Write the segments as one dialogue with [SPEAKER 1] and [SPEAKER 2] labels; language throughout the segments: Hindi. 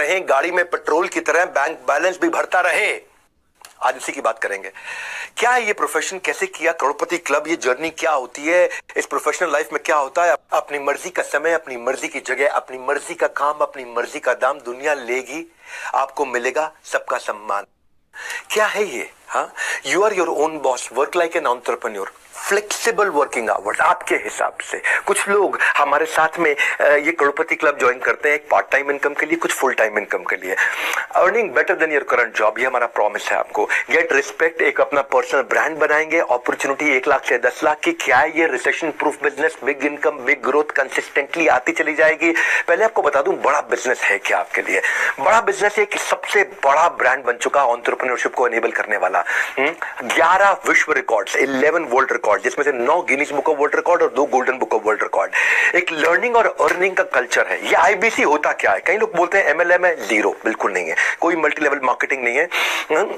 [SPEAKER 1] रहें, गाड़ी में पेट्रोल की तरह बैंक बैलेंस भी भरता रहे। आज इसी की बात करेंगे। क्या है ये प्रोफेशन, कैसे किया करोड़पति क्लब, ये जर्नी क्या होती है, इस प्रोफेशनल लाइफ में क्या होता है। अपनी मर्जी का समय, अपनी मर्जी की जगह, अपनी मर्जी का काम, अपनी मर्जी का दाम, दुनिया लेगी, आपको मिलेगा सबका सम्मान। क्या है ये? हाँ, you are your own boss, work like an entrepreneur, flexible working hours आपके हिसाब से। कुछ लोग हमारे साथ में ये करोड़पति क्लब ज्वाइन करते हैं एक पार्ट टाइम इनकम के लिए, कुछ फुल टाइम इनकम के लिए। Earning better than your current job, ये हमारा प्रॉमिस है आपको। गेट रिस्पेक्ट, एक अपना पर्सनल ब्रांड बनाएंगे, अपॉर्चुनिटी 1 लाख से 10 लाख की। क्या है ये? Recession proof business, big income, big growth consistently आती चली जाएगी। पहले आपको बता दूं बड़ा बिजनेस है क्या आपके लिए। बड़ा बिजनेस है कि सबसे बड़ा ब्रांड बन चुका एंटरप्रेन्योरशिप को एनेबल करने वाला। 11 विश्व रिकॉर्ड्स, 11 वर्ल्ड रिकॉर्ड, जिसमें से 9 Guinness book of world record और 2 golden book of world record. एक लर्निंग और अर्निंग का कल्चर है। ये आईबीसी होता क्या है? कई लोग बोलते हैं एमएलएम है, जीरो, बिल्कुल नहीं है। कोई मल्टी लेवल मार्केटिंग नहीं है।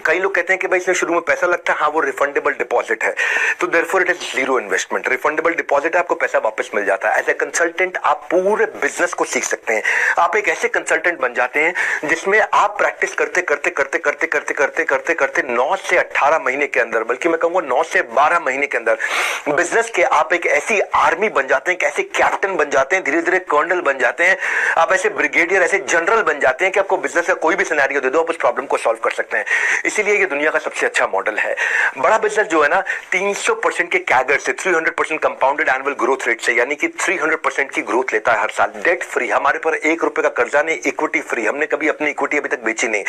[SPEAKER 1] कई लोग कहते हैं कि भाई इसमें शुरू में पैसा लगता है, हाँ वो रिफंडेबल डिपॉजिट है, तो therefore it is zero investment. Refundable deposit है, आपको पैसा वापस मिल जाता है। एज ए कंसल्टेंट आप पूरे बिजनेस को सीख सकते हैं। आप एक ऐसे कंसल्टेंट बन जाते हैं जिसमें आप प्रैक्टिस करते करते करते करते करते करते करते करते 9 से 18 महीने के अंदर, बल्कि मैं कहूंगा 9 से 12 महीने के अंदर बिजनेस के आप एक ऐसी आर्मी बन जाते हैं, ऐसे कैप्टन बन जाते हैं, धीरे धीरे कर्नल बन जाते हैं, आप ऐसे ब्रिगेडियर, ऐसे जनरल बन जाते हैं कि आपको बिजनेस का कोई भी सिनेरियो दे दो आप उस प्रॉब्लम को सॉल्व कर सकते हैं। इसीलिए ये दुनिया का सबसे अच्छा मॉडल है। बड़ा बिजनेस जो है ना 300% के कैगर से, 300% कंपाउंडेड एनुअल ग्रोथ रेट से, यानी कि 300% की ग्रोथ लेता है हर साल। डेट फ्री, हमारे पर 1 रुपए का कर्जा नहीं, इक्विटी फ्री। हमने कभी अपनी इक्विटी अभी तक बेची नहीं।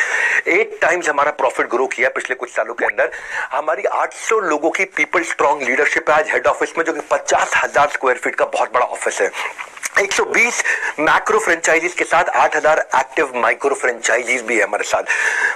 [SPEAKER 1] 8 टाइम्स हमारा प्रॉफिट ग्रो किया पिछले कुछ सालों के अंदर। हमारी 800 लोगों की पीपल स्ट्रॉन्ग लीडरशिप है आज हेड ऑफिस में, जो कि 50,000 स्क्वायर फीट का बहुत बड़ा ऑफिस है। 120 मैक्रो फ्रेंचाइजीज के साथ 8,000 एक्टिव माइक्रो फ्रेंचाइजीज भी है हमारे साथ।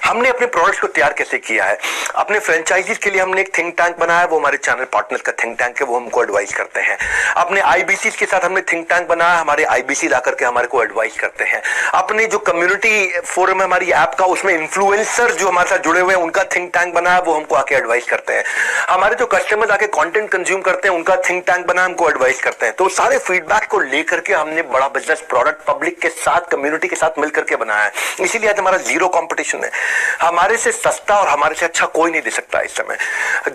[SPEAKER 1] हमने अपने प्रोडक्ट्स को तैयार कैसे किया है? अपने फ्रेंचाइजीज के लिए हमने एक थिंक टैंक बनाया, वो हमारे चैनल पार्टनर्स का थिंक टैंक है, वो हमको एडवाइस करते हैं। अपने आईबीसी के साथ हमने थिंक टैंक बनाया, हमारे आईबीसी ला करके हमारे को एडवाइस करते हैं। अपने जो कम्युनिटी फोरम है हमारी ऐप का, उसमें इन्फ्लुएंसर जो हमारे साथ जुड़े हुए हैं उनका थिंक टैंक बनाया, वो हमको आके एडवाइस करते हैं। हमारे जो कस्टमर्स आके कंटेंट कंज्यूम करते हैं उनका थिंक टैंक बना, हमको एडवाइस करते हैं। तो सारे फीडबैक को लेकर के हमने बड़ा बिजनेस प्रोडक्ट पब्लिक के साथ, कम्युनिटी के साथ मिलकर के बनाया है। इसीलिए आज हमारा जीरो कंपटीशन है। हमारे से सस्ता और हमारे से अच्छा कोई नहीं दे सकता इस समय।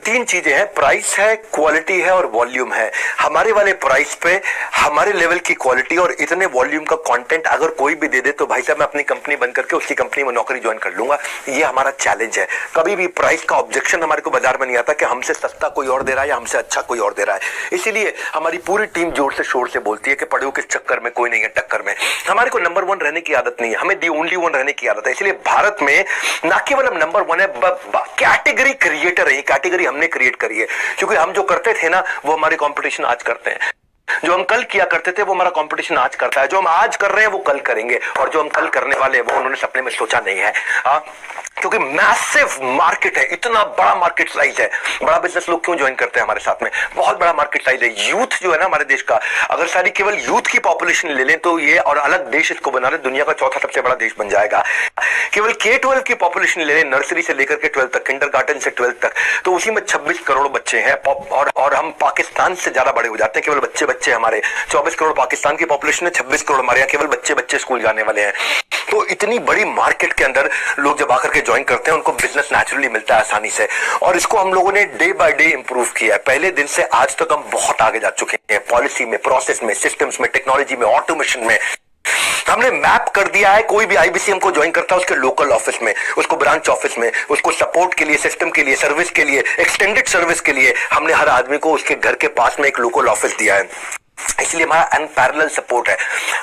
[SPEAKER 1] 3 चीजें हैं, प्राइस है, क्वालिटी है और वॉल्यूम है। हमारे वाले प्राइस पे हमारे लेवल की क्वालिटी और इतने वॉल्यूम का कंटेंट अगर कोई भी दे दे तो भाई साहब मैं अपनी कंपनी बंद करके उसकी कंपनी में नौकरी ज्वाइन कर लूंगा। ये हमारा चैलेंज है। कभी भी प्राइस का ऑब्जेक्शन हमारे को बाजार में नहीं आता कि हमसे सस्ता कोई और दे रहा है या हमसे अच्छा कोई और दे रहा है। इसीलिए हमारी पूरी टीम जोर से शोर से बोलती है कि पड़े हो किस चक्कर में, कोई नहीं है टक्कर में। हमारे को नंबर 1 रहने की आदत नहीं है, हमें दी ओनली 1 रहने की आदत है। इसलिए भारत में ना केवल हम नंबर 1 है, कैटेगरी क्रिएटर है। कैटेगरी हमने क्रिएट करी है, क्योंकि हम जो करते थे ना वो हमारे कंपटीशन आज करते हैं। जो हम कल किया करते थे वो हमारा कंपटीशन आज करता है। जो हम आज कर रहे हैं वो कल करेंगे, और जो हम कल करने वाले हैं वो उन्होंने सपने में सोचा नहीं है। क्योंकि मैसिव मार्केट है, इतना बड़ा मार्केट साइज है। बड़ा बिजनेस लोग क्यों ज्वाइन करते हैं हमारे साथ में? बहुत बड़ा मार्केट साइज है। यूथ जो है ना हमारे देश का, अगर सारी केवल यूथ की पॉपुलेशन ले लें तो ये और अलग देश इसको बना ले, दुनिया का चौथा सबसे बड़ा देश बन जाएगा। केवल K-12 की पॉपुलेशन ले लें, नर्सरी से लेकर के 12 तक, किंडरगार्टन से 12 तक, तो उसी में 26 करोड़ बच्चे हैं। और हम पाकिस्तान से ज्यादा बड़े हो जाते हैं। केवल बच्चे हमारे 24 करोड़ पाकिस्तान की पॉपुलेशन है, 26 करोड़ हमारे यहाँ केवल बच्चे स्कूल जाने वाले हैं। तो इतनी बड़ी मार्केट के अंदर लोग जब आकर के ज्वाइन करते हैं उनको बिजनेस नेचुरली मिलता है आसानी से। और इसको हम लोगों ने डे बाय डे इंप्रूव किया है। पहले दिन से आज तक हम बहुत आगे जा चुके हैं, पॉलिसी में, प्रोसेस में, सिस्टम्स में, टेक्नोलॉजी में, ऑटोमेशन में। हमने मैप कर दिया है। कोई भी आईबीसी हमको ज्वाइन करता है उसके लोकल ऑफिस में, उसको ब्रांच ऑफिस में, उसको सपोर्ट के लिए, सिस्टम के लिए, सर्विस के लिए, एक्सटेंडेड सर्विस के लिए हमने हर आदमी को उसके घर के पास में एक लोकल ऑफिस दिया है। इसलिए हमारा अनपैरेलल सपोर्ट है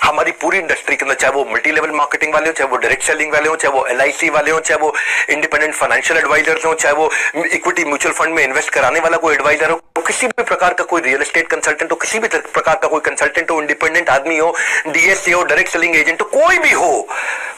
[SPEAKER 1] हमारी पूरी इंडस्ट्री के अंदर, चाहे वो मल्टी लेवल मार्केटिंग वाले हो, चाहे वो डायरेक्ट सेलिंग वाले हो, चाहे वो LIC वाले हो, चाहे वो इंडिपेंडेंट फाइनेंशियल एडवाइजर्स हो, चाहे वो इक्विटी म्यूचुअल फंड में इन्वेस्ट कराने वाला कोई एडवाइजर हो, किसी भी प्रकार का कोई रियल एस्टेट कंसल्टेंट हो, किसी भी प्रकार का कोई कंसल्टेंट हो, इंडिपेंडेंट आदमी हो, DSA हो, डायरेक्ट सेलिंग एजेंट हो, कोई भी हो,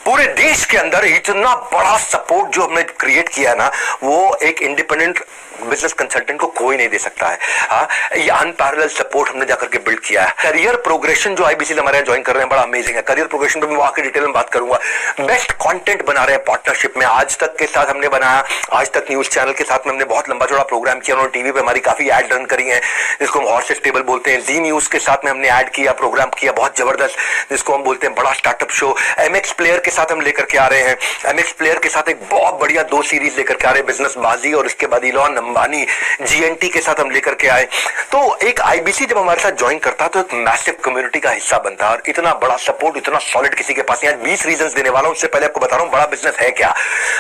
[SPEAKER 1] पूरे देश के अंदर इतना बड़ा सपोर्ट जो हमने क्रिएट किया ना, वो एक इंडिपेंडेंट बिजनेस कंसल्टेंट को कोई नहीं दे सकता है। हाँ, ये अनपैरेलल सपोर्ट हमने जाकर के बिल्ड किया है। करियर प्रोग्रेशन जो आईबीसी हमारे यहाँ ज्वाइन कर रहे हैं बड़ा अमेजिंग है। करियर प्रोग्रेशन पे मैं आके डिटेल में बात करूंगा। बेस्ट कंटेंट बना रहे हैं पार्टनरशिप में। आज तक के साथ हमने बनाया, आज तक न्यूज चैनल के साथ में हमने बहुत लंबा चौड़ा प्रोग्राम किया। उन्होंने टीवी पे हमारी काफी एड रन करी है, जिसको हम हॉर्सेस टेबल बोलते हैं। जी न्यूज के साथ में हमने ऐड किया, प्रोग्राम किया बहुत जबरदस्त, जिसको हम बोलते हैं बड़ा स्टार्टअप शो। MX प्लेयर के साथ हम लेकर के आ रहे हैं, एमएक्स प्लेयर के साथ एक बहुत बढ़िया 2 सीरीज लेकर के आ रहे हैं, बिजनेस बाजी और इसके बाद इलॉन अंबानी जीएनटी के साथ हम लेकर के आए। तो एक आईबीसी जब हमारे साथ ज्वाइन करता है तो एक मैसिव कम्युनिटी का हिस्सा बनता है, और इतना बड़ा सपोर्ट, इतना सॉलिड किसी के पास नहीं। आज 20 रीजन देने वाला हूं। उससे पहले आपको बता रहा हूं बड़ा बिजनेस है क्या।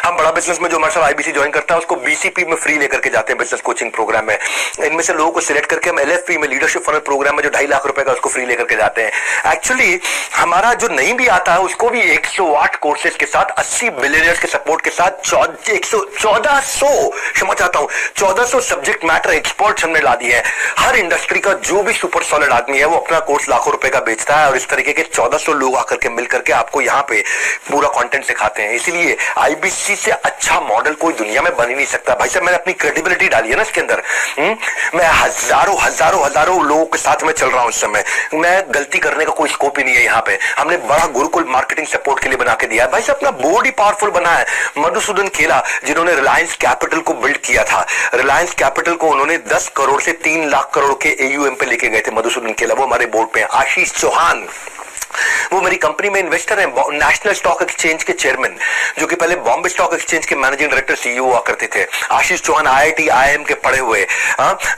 [SPEAKER 1] हम बड़ा बिजनेस में जो हमारे साथ आईबीसी ज्वाइन करता है उसको बीसीपी में फ्री लेकर के जाते हैं, बिजनेस कोचिंग प्रोग्राम में। इनमें से लोगों को सिलेक्ट करके हम एलएफपी में, लीडरशिप फनल प्रोग्राम में, जो 2.5 लाख रुपए का, उसको फ्री लेकर के जाते हैं। एक्चुअली हमारा जो नहीं भी आता है उसको भी 108 कोर्सेज के साथ, 80 बिलियनर्स के सपोर्ट के साथ 1400 सब्जेक्ट मैटर एक्सपर्ट्स हमने ला दिए हैं। हर इंडस्ट्री का जो भी सुपर सॉलिड आदमी है वो अपना कोर्स लाखों रुपए का बेचता है, और इस तरीके के 1400 लोग आकर के मिलकर के आपको यहाँ पे पूरा कंटेंट सिखाते हैं। इसीलिए आईबीसी से अच्छा मॉडल कोई दुनिया में बन ही नहीं सकता। भाई साहब, मैंने अपनी क्रेडिबिलिटी डाली है ना इसके अंदर। मैं हजारों लोगों के साथ में चल रहा हूं इस समय। मैं गलती करने का कोई स्कोप ही नहीं है यहाँ पे। हमने बड़ा गुरुकुल मार्केटिंग सपोर्ट के लिए बना के दिया है। भाई साहब, अपना बोर्ड ही पावरफुल बना है। मधुसूदन खेला, जिन्होंने रिलायंस कैपिटल को बिल्ड किया था, रिलायंस कैपिटल को उन्होंने 10 करोड़ से 3 लाख करोड़ के एयूएम पे लेके गए थे मधुसूदन खेला, वो हमारे बोर्ड पे हैं। आशीष चौहान, वो मेरी कंपनी में इन्वेस्टर हैं, नेशनल स्टॉक एक्सचेंज के चेयरमैन, जो कि पहले बॉम्बे स्टॉक एक्सचेंज के मैनेजिंग डायरेक्टर सीईओ हुआ करते थे। आशीष चौहान आईआईटी आईआईएम के पढ़े हुए।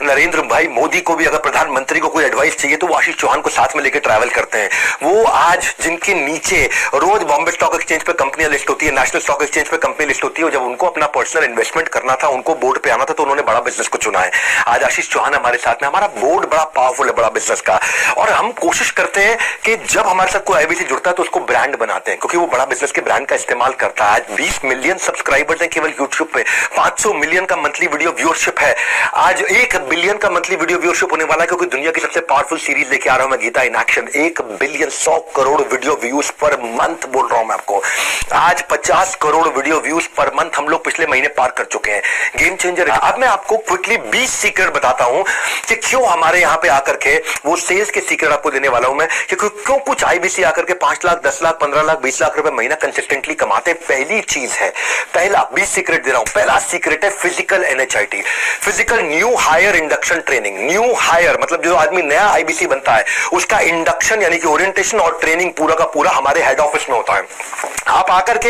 [SPEAKER 1] नरेंद्र भाई मोदी को भी अगर प्रधानमंत्री को कोई एडवाइस चाहिए तो वो आशीष चौहान को साथ में लेकर ट्रैवल करते हैं। वो आज जिनके नीचे रोज बॉम्बे स्टॉक एक्सचेंज पे कंपनियां लिस्ट होती है, नेशनल स्टॉक एक्सचेंज पे कंपनी लिस्ट होती है, जब उनको अपना पर्सनल इन्वेस्टमेंट करना था, उनको बोर्ड पे आना था, तो उन्होंने बड़ा बिजनेस को चुना है। आज आशीष चौहान हमारे साथ में। हमारा बोर्ड बड़ा पावरफुल है, बड़ा बिजनेस का, और हम कोशिश करते हैं कि जब हमारे साथ कोई आईबीसी जुड़ता है तो उसको ब्रांड बनाते हैं, क्योंकि वो बड़ा बिजनेस के ब्रांड का इस्तेमाल करता है। आज 20 मिलियन सब्सक्राइबर्स हैं केवल यूट्यूब पे, 500 मिलियन का मंथली वीडियो व्यूअरशिप है। आज 1 बिलियन का मंथली वीडियो व्यूअरशिप होने वाला है, क्योंकि दुनिया की सबसे पावरफुल सीरीज लेके आ रहा हूं मैं, Geeta in action. 1 billion 100 crore video views per month बोल रहा हूं मैं आपको। आज 50 crore video views per month हम लोग पिछले महीने पार कर चुके हैं। गेम चेंजर है। अब मैं आपको क्विकली 20 सीक्रेट बताता हूं कि क्यों हमारे यहां पे आकर के, वो सेल्स के सीक्रेट आपको देने वाला हूं मैं, क्यों कुछ आईबीसी आकर के 5 लाख, 10 लाख, 15 लाख, 20 लाख रुपए महीना कंसिस्टेंटली कमाते। पहली चीज है, पहला 20 सीक्रेट दे रहा हूं। पहला सीक्रेट है physical NHIT, physical new hire induction training. New hire मतलब जो आदमी नया आईबीसी बनता है उसका इंडक्शन यानी कि ओरिएंटेशन और ट्रेनिंग पूरा का पूरा हमारे हेड ऑफिस में होता है। आप आकर के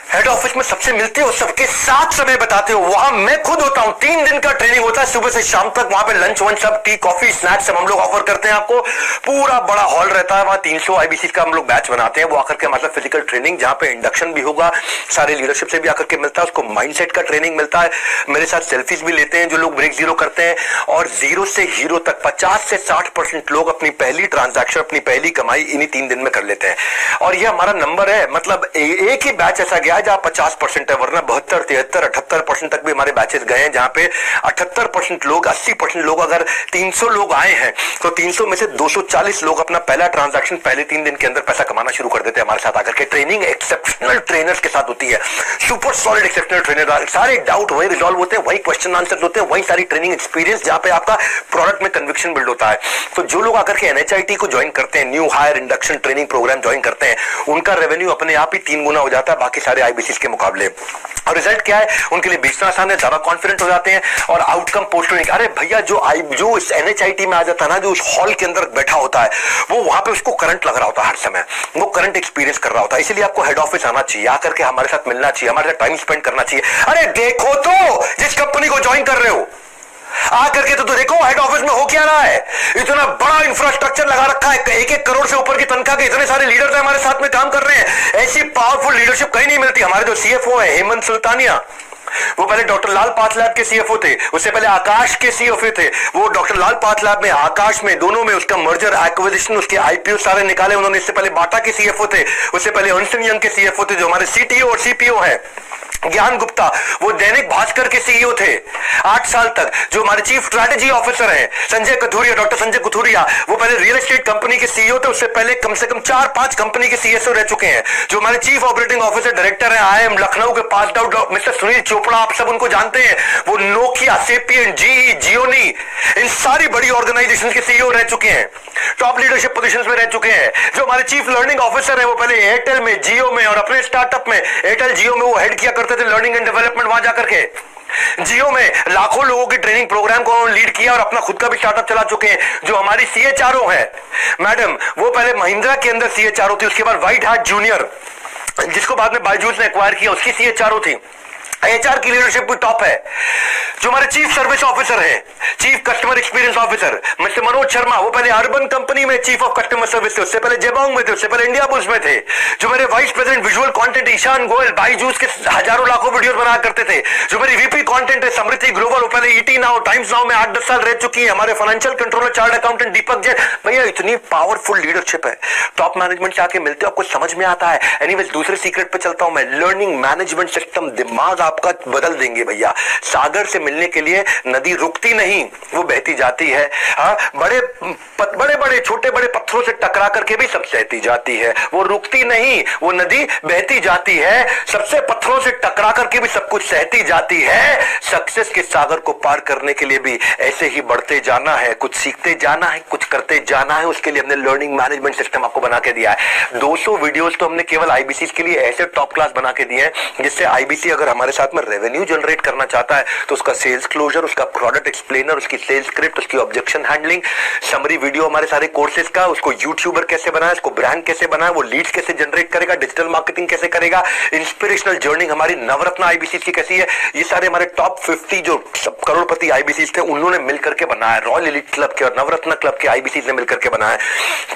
[SPEAKER 1] हेड ऑफिस में सबसे मिलते हो, सबके साथ समय बताते हो। वहां मैं खुद होता हूं, 3 दिन का ट्रेनिंग होता है, सुबह से शाम तक। वहां पे लंच वंच सब, टी कॉफी स्नैक्स सब हम लोग ऑफर करते हैं आपको। पूरा बड़ा हॉल रहता है, वहां 300 आईबीसी का हम लोग बैच बनाते हैं। वो आकर के मतलब फिजिकल ट्रेनिंग, जहां पे इंडक्शन भी होगा, सारे लीडरशिप से भी आकर के मिलता है, उसको माइंडसेट का ट्रेनिंग मिलता है। मेरे साथ सेल्फीज भी लेते हैं जो लोग ब्रेक जीरो करते हैं, और जीरो से हीरो तक 50 से 60% लोग अपनी पहली ट्रांजैक्शन, अपनी पहली कमाई इन्हीं 3 दिन में कर लेते हैं। और ये हमारा नंबर है, मतलब एक ही बैच ऐसा गया जहां 50% है, वरना 72, 73, 78% तक भी हमारे बैचेस गए हैं, जहां पे 78% लोग, 80% लोग, अगर 300 लोग आए हैं तो 300 में से 240 लोग अपना पहला ट्रांजैक्शन पहले 3 दिन के अंदर पैसा कमाना शुरू कर देते हैं हमारे साथ आकर के। ट्रेनिंग एक्सेप्शनल ट्रेनर्स के साथ होती है, सुपर सॉलिड एक्सेप्शनल ट्रेनर। सारे डाउट वही रिजॉल्व होते हैं, वही क्वेश्चन आंसर होते हैं, वही सारी ट्रेनिंग एक्सपीरियंस, जहां पे आपका प्रोडक्ट में कन्विक्शन बिल्ड होता है। तो जो लोग आकर के एनएचआईटी को ज्वाइन करते हैं, new hire induction training program join करते हैं, उनका रेवेन्यू अपने आप ही 3 गुना हो जाता है बाकी सारे आईबीसी के मुकाबले। और रिजल्ट क्या है, उनके लिए बेचना आसान है, ज्यादा कॉन्फिडेंट हो जाते हैं, और आउटकम पोस्ट होने। अरे भैया, जो इस एनएचआईटी में आ जाता है ना, जो उस हॉल के अंदर बैठा होता है, वो वहां पे उसको करंट लग रहा होता है हर समय, वो करंट एक्सपीरियंस कर रहा होता है। इसलिए आपको हेड ऑफिस आना चाहिए, आकर के हमारे साथ मिलना चाहिए, हमारे साथ टाइम स्पेंड करना चाहिए। अरे देखो तो जिस कंपनी को ज्वाइन कर रहे हो, आकर के तो देखो हेड ऑफिस में हो क्या रहा है। इतना बड़ा इंफ्रास्ट्रक्चर लगा रखा है, 1-1 करोड़ से ऊपर की तनख्वाह के इतने सारे लीडर्स हमारे साथ में काम कर रहे हैं। ऐसी पावरफुल लीडरशिप कहीं नहीं मिलती। हमारे जो सीएफओ है हेमंत सुल्तानिया, वो पहले डॉक्टर लाल पाथलैब के सीएफओ थे, उससे पहले आकाश के सीएफओ थे। वो डॉक्टर लाल पाथलैब में, आकाश में, दोनों में उसका मर्जर एक्विजिशन, उसके आईपीओ सारे निकाले उन्होंने। इससे पहले बाटा के सीएफओ थे, उससे पहले अर्नस्ट एंड यंग के सीएफओ थे, जो हमारे सीटीओ और सीपीओ हैं। ज्ञान गुप्ता, वो दैनिक भास्कर के सीईओ थे 8 साल तक। जो हमारे चीफ स्ट्रैटेजी ऑफिसर हैं संजय कथुरिया, डॉक्टर संजय कथुरिया, वो पहले रियल एस्टेट कंपनी के सीईओ थे, उससे पहले कम से कम 4-5 कंपनी के सीएसओ रह चुके हैं। जो हमारे चीफ ऑपरेटिंग ऑफिसर डायरेक्टर हैं आईएम लखनऊ के pass out mister Sunil Chopra, आप सब उनको जानते हैं, वो नोकिया, सेपियन, जीई, जियोनी, इन सारी बड़ी ऑर्गेनाइजेशन के सीईओ रह चुके हैं, टॉप लीडरशिप पोजीशंस में रह चुके हैं। जो हमारे चीफ लर्निंग ऑफिसर है, वो पहले एयरटेल में, जियो में, और अपने स्टार्टअप में, एयरटेल जियो में वो हेड किया करते थे लर्निंग एंड डेवलपमेंट। वहां जाकर के जियो में लाखों लोगों की ट्रेनिंग प्रोग्राम को लीड किया और अपना खुद का भी स्टार्टअप चला चुके हैं। जो हमारी सीएचआरओ है मैडम, वो पहले महिंद्रा के अंदर सीएचआरओ थी, उसके बाद व्हाइट हार्ट जूनियर, जिसको बाद में बायजूस ने एक्वायर किया, उसकी CHRO थी। HR की लीडरशिप भी टॉप है। जो हमारे चीफ सर्विस ऑफिसर है, chief customer experience officer mister Manoj Sharma, वो पहले अर्बन कंपनी में चीफ ऑफ कस्टमर सर्विस थे, उससे पहले जेबोंग में थे, उससे पहले इंडिया बुल्स में थे। जो मेरे vice president visual content Ishaan Goyal Byju's के हजारों लाखों वीडियोस बना करते थे। जो मेरी VP कंटेंट है समृद्धि ग्लोबल, वो पहले ET नाउ टाइम्स नाउ में 8-10 साल रह चुकी है। हमारे फाइनेंशियल कंट्रोलर चार्ट अकाउंटेंट दीपक जैन, भैया इतनी पावरफुल लीडरशिप है। टॉप मैनेजमेंट से आके मिलते हो, आपको समझ में आता है। एनीवेज दूसरे सीक्रेट पे चलता हूं मैं। लर्निंग मैनेजमेंट सिस्टम दिमाग आपका बदल देंगे भैया। सागर से मिलने के लिए नदी रुकती नहीं, वो बहती जाती है। हाँ, बड़े बड़े छोटे बड़े पत्थरों से टकरा करके भी सब सहती जाती है, वो रुकती नहीं, वो नदी बहती जाती है। सबसे पत्थरों से टकरा करके भी सब कुछ सहती जाती है। सक्सेस के सागर को पार करने के लिए भी ऐसे ही बढ़ते जाना है, कुछ सीखते जाना है, कुछ करते जाना है। उसके लिए हमने लर्निंग मैनेजमेंट सिस्टम आपको बना के दिया है। 200 वीडियोस तो हमने केवल IBC के लिए ऐसे टॉप क्लास बना के दिए हैं, जिससे IBC अगर हमारे साथ में रेवेन्यू जनरेट करना चाहता है तो उसका सेल्स क्लोजर, उसका प्रोडक्ट एक्सप्लेनर, उसकी सेल्स स्क्रिप्ट, उसकी ऑब्जेक्शन हैंडलिंग, समरी वीडियो हमारे सारे कोर्सेज का, उसको यूट्यूबर कैसे बनाए, उसको ब्रांड कैसे बनाए, वो लीड्स कैसे जनरेट करेगा, डिजिटल मार्केटिंग कैसे करेगा, इंस्पिरेशनल जर्नी हमारी नवरत्न IBC की कैसी है, ये सारे हमारे टॉप 50 जो करोड़पति IBC थे उन्होंने मिलकर के बनाया। रॉयल एलिट क्लब के और नवरत्न क्लब के IBC ने मिलकर के बनाया,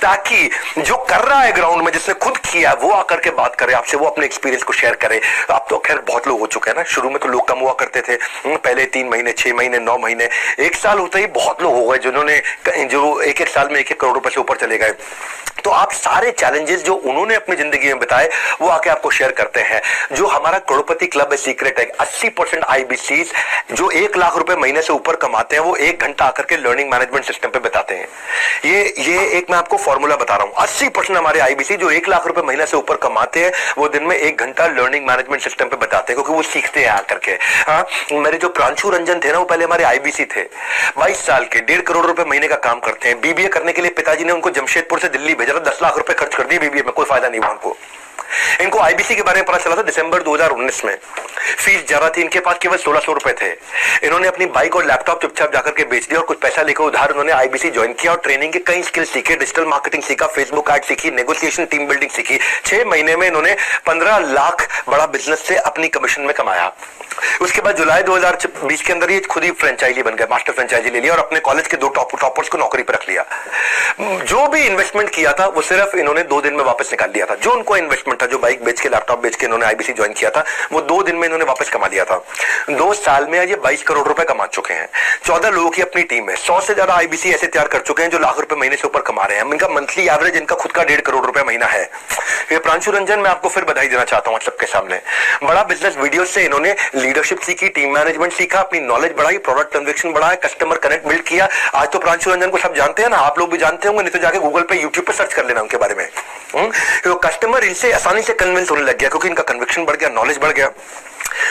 [SPEAKER 1] ताकि जो कर रहा है ग्राउंड में, जिसने खुद किया वो आकर के बात करे आपसे, वो अपने एक्सपीरियंस को शेयर करे। अब तो खैर बहुत लोग हो चुके हैं ना, शुरू में तो लोग कम हुआ करते थे, पहले 3 महीने 6 महीने 9 महीने 1 साल होते ही बहुत लोग हो गए जिन्होंने जो एक साल में 1 करोड़ रुपए से ऊपर चले गए। तो आप सारे चैलेंजेस जो उन्होंने अपनी जिंदगी में बताए वो आके आपको शेयर करते हैं। जो हमारा करोड़पति क्लब है सीक्रेट है, 80% IBCs जो 1 लाख रुपए महीने से ऊपर कमाते हैं वो 1 घंटा आकर के लर्निंग मैनेजमेंट सिस्टम पे बताते हैं। ये एक मैं आपको फॉर्मूला बता रहा हूं। 80% हमारे IBC जो 1 लाख रुपए महीने से ऊपर कमाते हैं वो दिन में 1 घंटा लर्निंग मैनेजमेंट सिस्टम पे बताते हैं, क्योंकि वो सीखते हैं आकर के। हाँ, मेरे जो प्रांशु रंजन थे ना, वो पहले हमारे IBC थे, 22 साल के, 1.5 करोड़ रुपए महीने का काम करते हैं। BBA करने के लिए पिताजी ने उनको जमशेदपुर से दिल्ली भेजा था, 10 लाख रुपए खर्च कर दिए BBA में, कोई फायदा नहीं हुआ उनको। इनको IBC के बारे में पता चला था दिसंबर 2019 में। फीस ज्यादा थी इनके पास, केवल 1600 रुपए थे। इन्होंने अपनी बाइक और लैपटॉप चुपचाप जाकर के बेच दिया और कुछ पैसा लेकर उधार उन्होंने IBC ज्वाइन किया और ट्रेनिंग के कई स्किल सीखे, डिजिटल मार्केटिंग सीखा, फेसबुक एड सीखी, नेगोशिएशन, टीम बिल्डिंग सीखी। 6 महीने में इन्होंने 15 लाख बड़ा बिजनेस से अपनी कमीशन में कमाया। उसके बाद जुलाई 2020 के अंदर ये खुद ही फ्रेंचाइजी बन गए, मास्टर फ्रेंचाइजी ले लिया और अपने कॉलेज के 2 टॉपर्स को नौकरी पर रख लिया। जो भी इन्वेस्टमेंट किया था वो सिर्फ इन्होंने 2 दिन में वापस निकाल लिया था। जो उनको इन्वेस्टमेंट था, जो बाइक बेच के लैपटॉप बेच के इन्होंने IBC ज्वाइन किया था, वो 2 दिन में इन्होंने वापस कमा लिया था। 2 साल में ये 22 करोड़ रुपए कमा चुके हैं। 14 लोगों की अपनी टीम है। 100 से ज्यादा IBC ऐसे तैयार कर चुके हैं जो लाख रुपए महीने से ऊपर कमा रहे हैं। इनका मंथली एवरेज इनका खुद का 1.5 करोड़ रुपए महीना है। ये प्रांशु रंजन, मैं आपको फिर बधाई देना चाहता हूं सबके सामने। बड़ा बिजनेस वीडियो से इन्होंने लीडरशिप सीखी, टीम मैनेजमेंट सीखा, अपनी नॉलेज बढ़ाई, प्रोडक्ट कन्विक्शन बढ़ाया, कस्टमर कनेक्ट बिल्ड किया। आज तो प्रांशु रंजन को सब जानते हैं ना, आप लोग भी जानते होंगे, नहीं तो जाके गूगल पे यूट्यूब पे सर्च कर लेना उनके बारे में। कस्टमर इनसे आसानी से कन्विंस होने लग गया क्योंकि इनका कन्विक्शन बढ़ गया, नॉलेज बढ़ गया।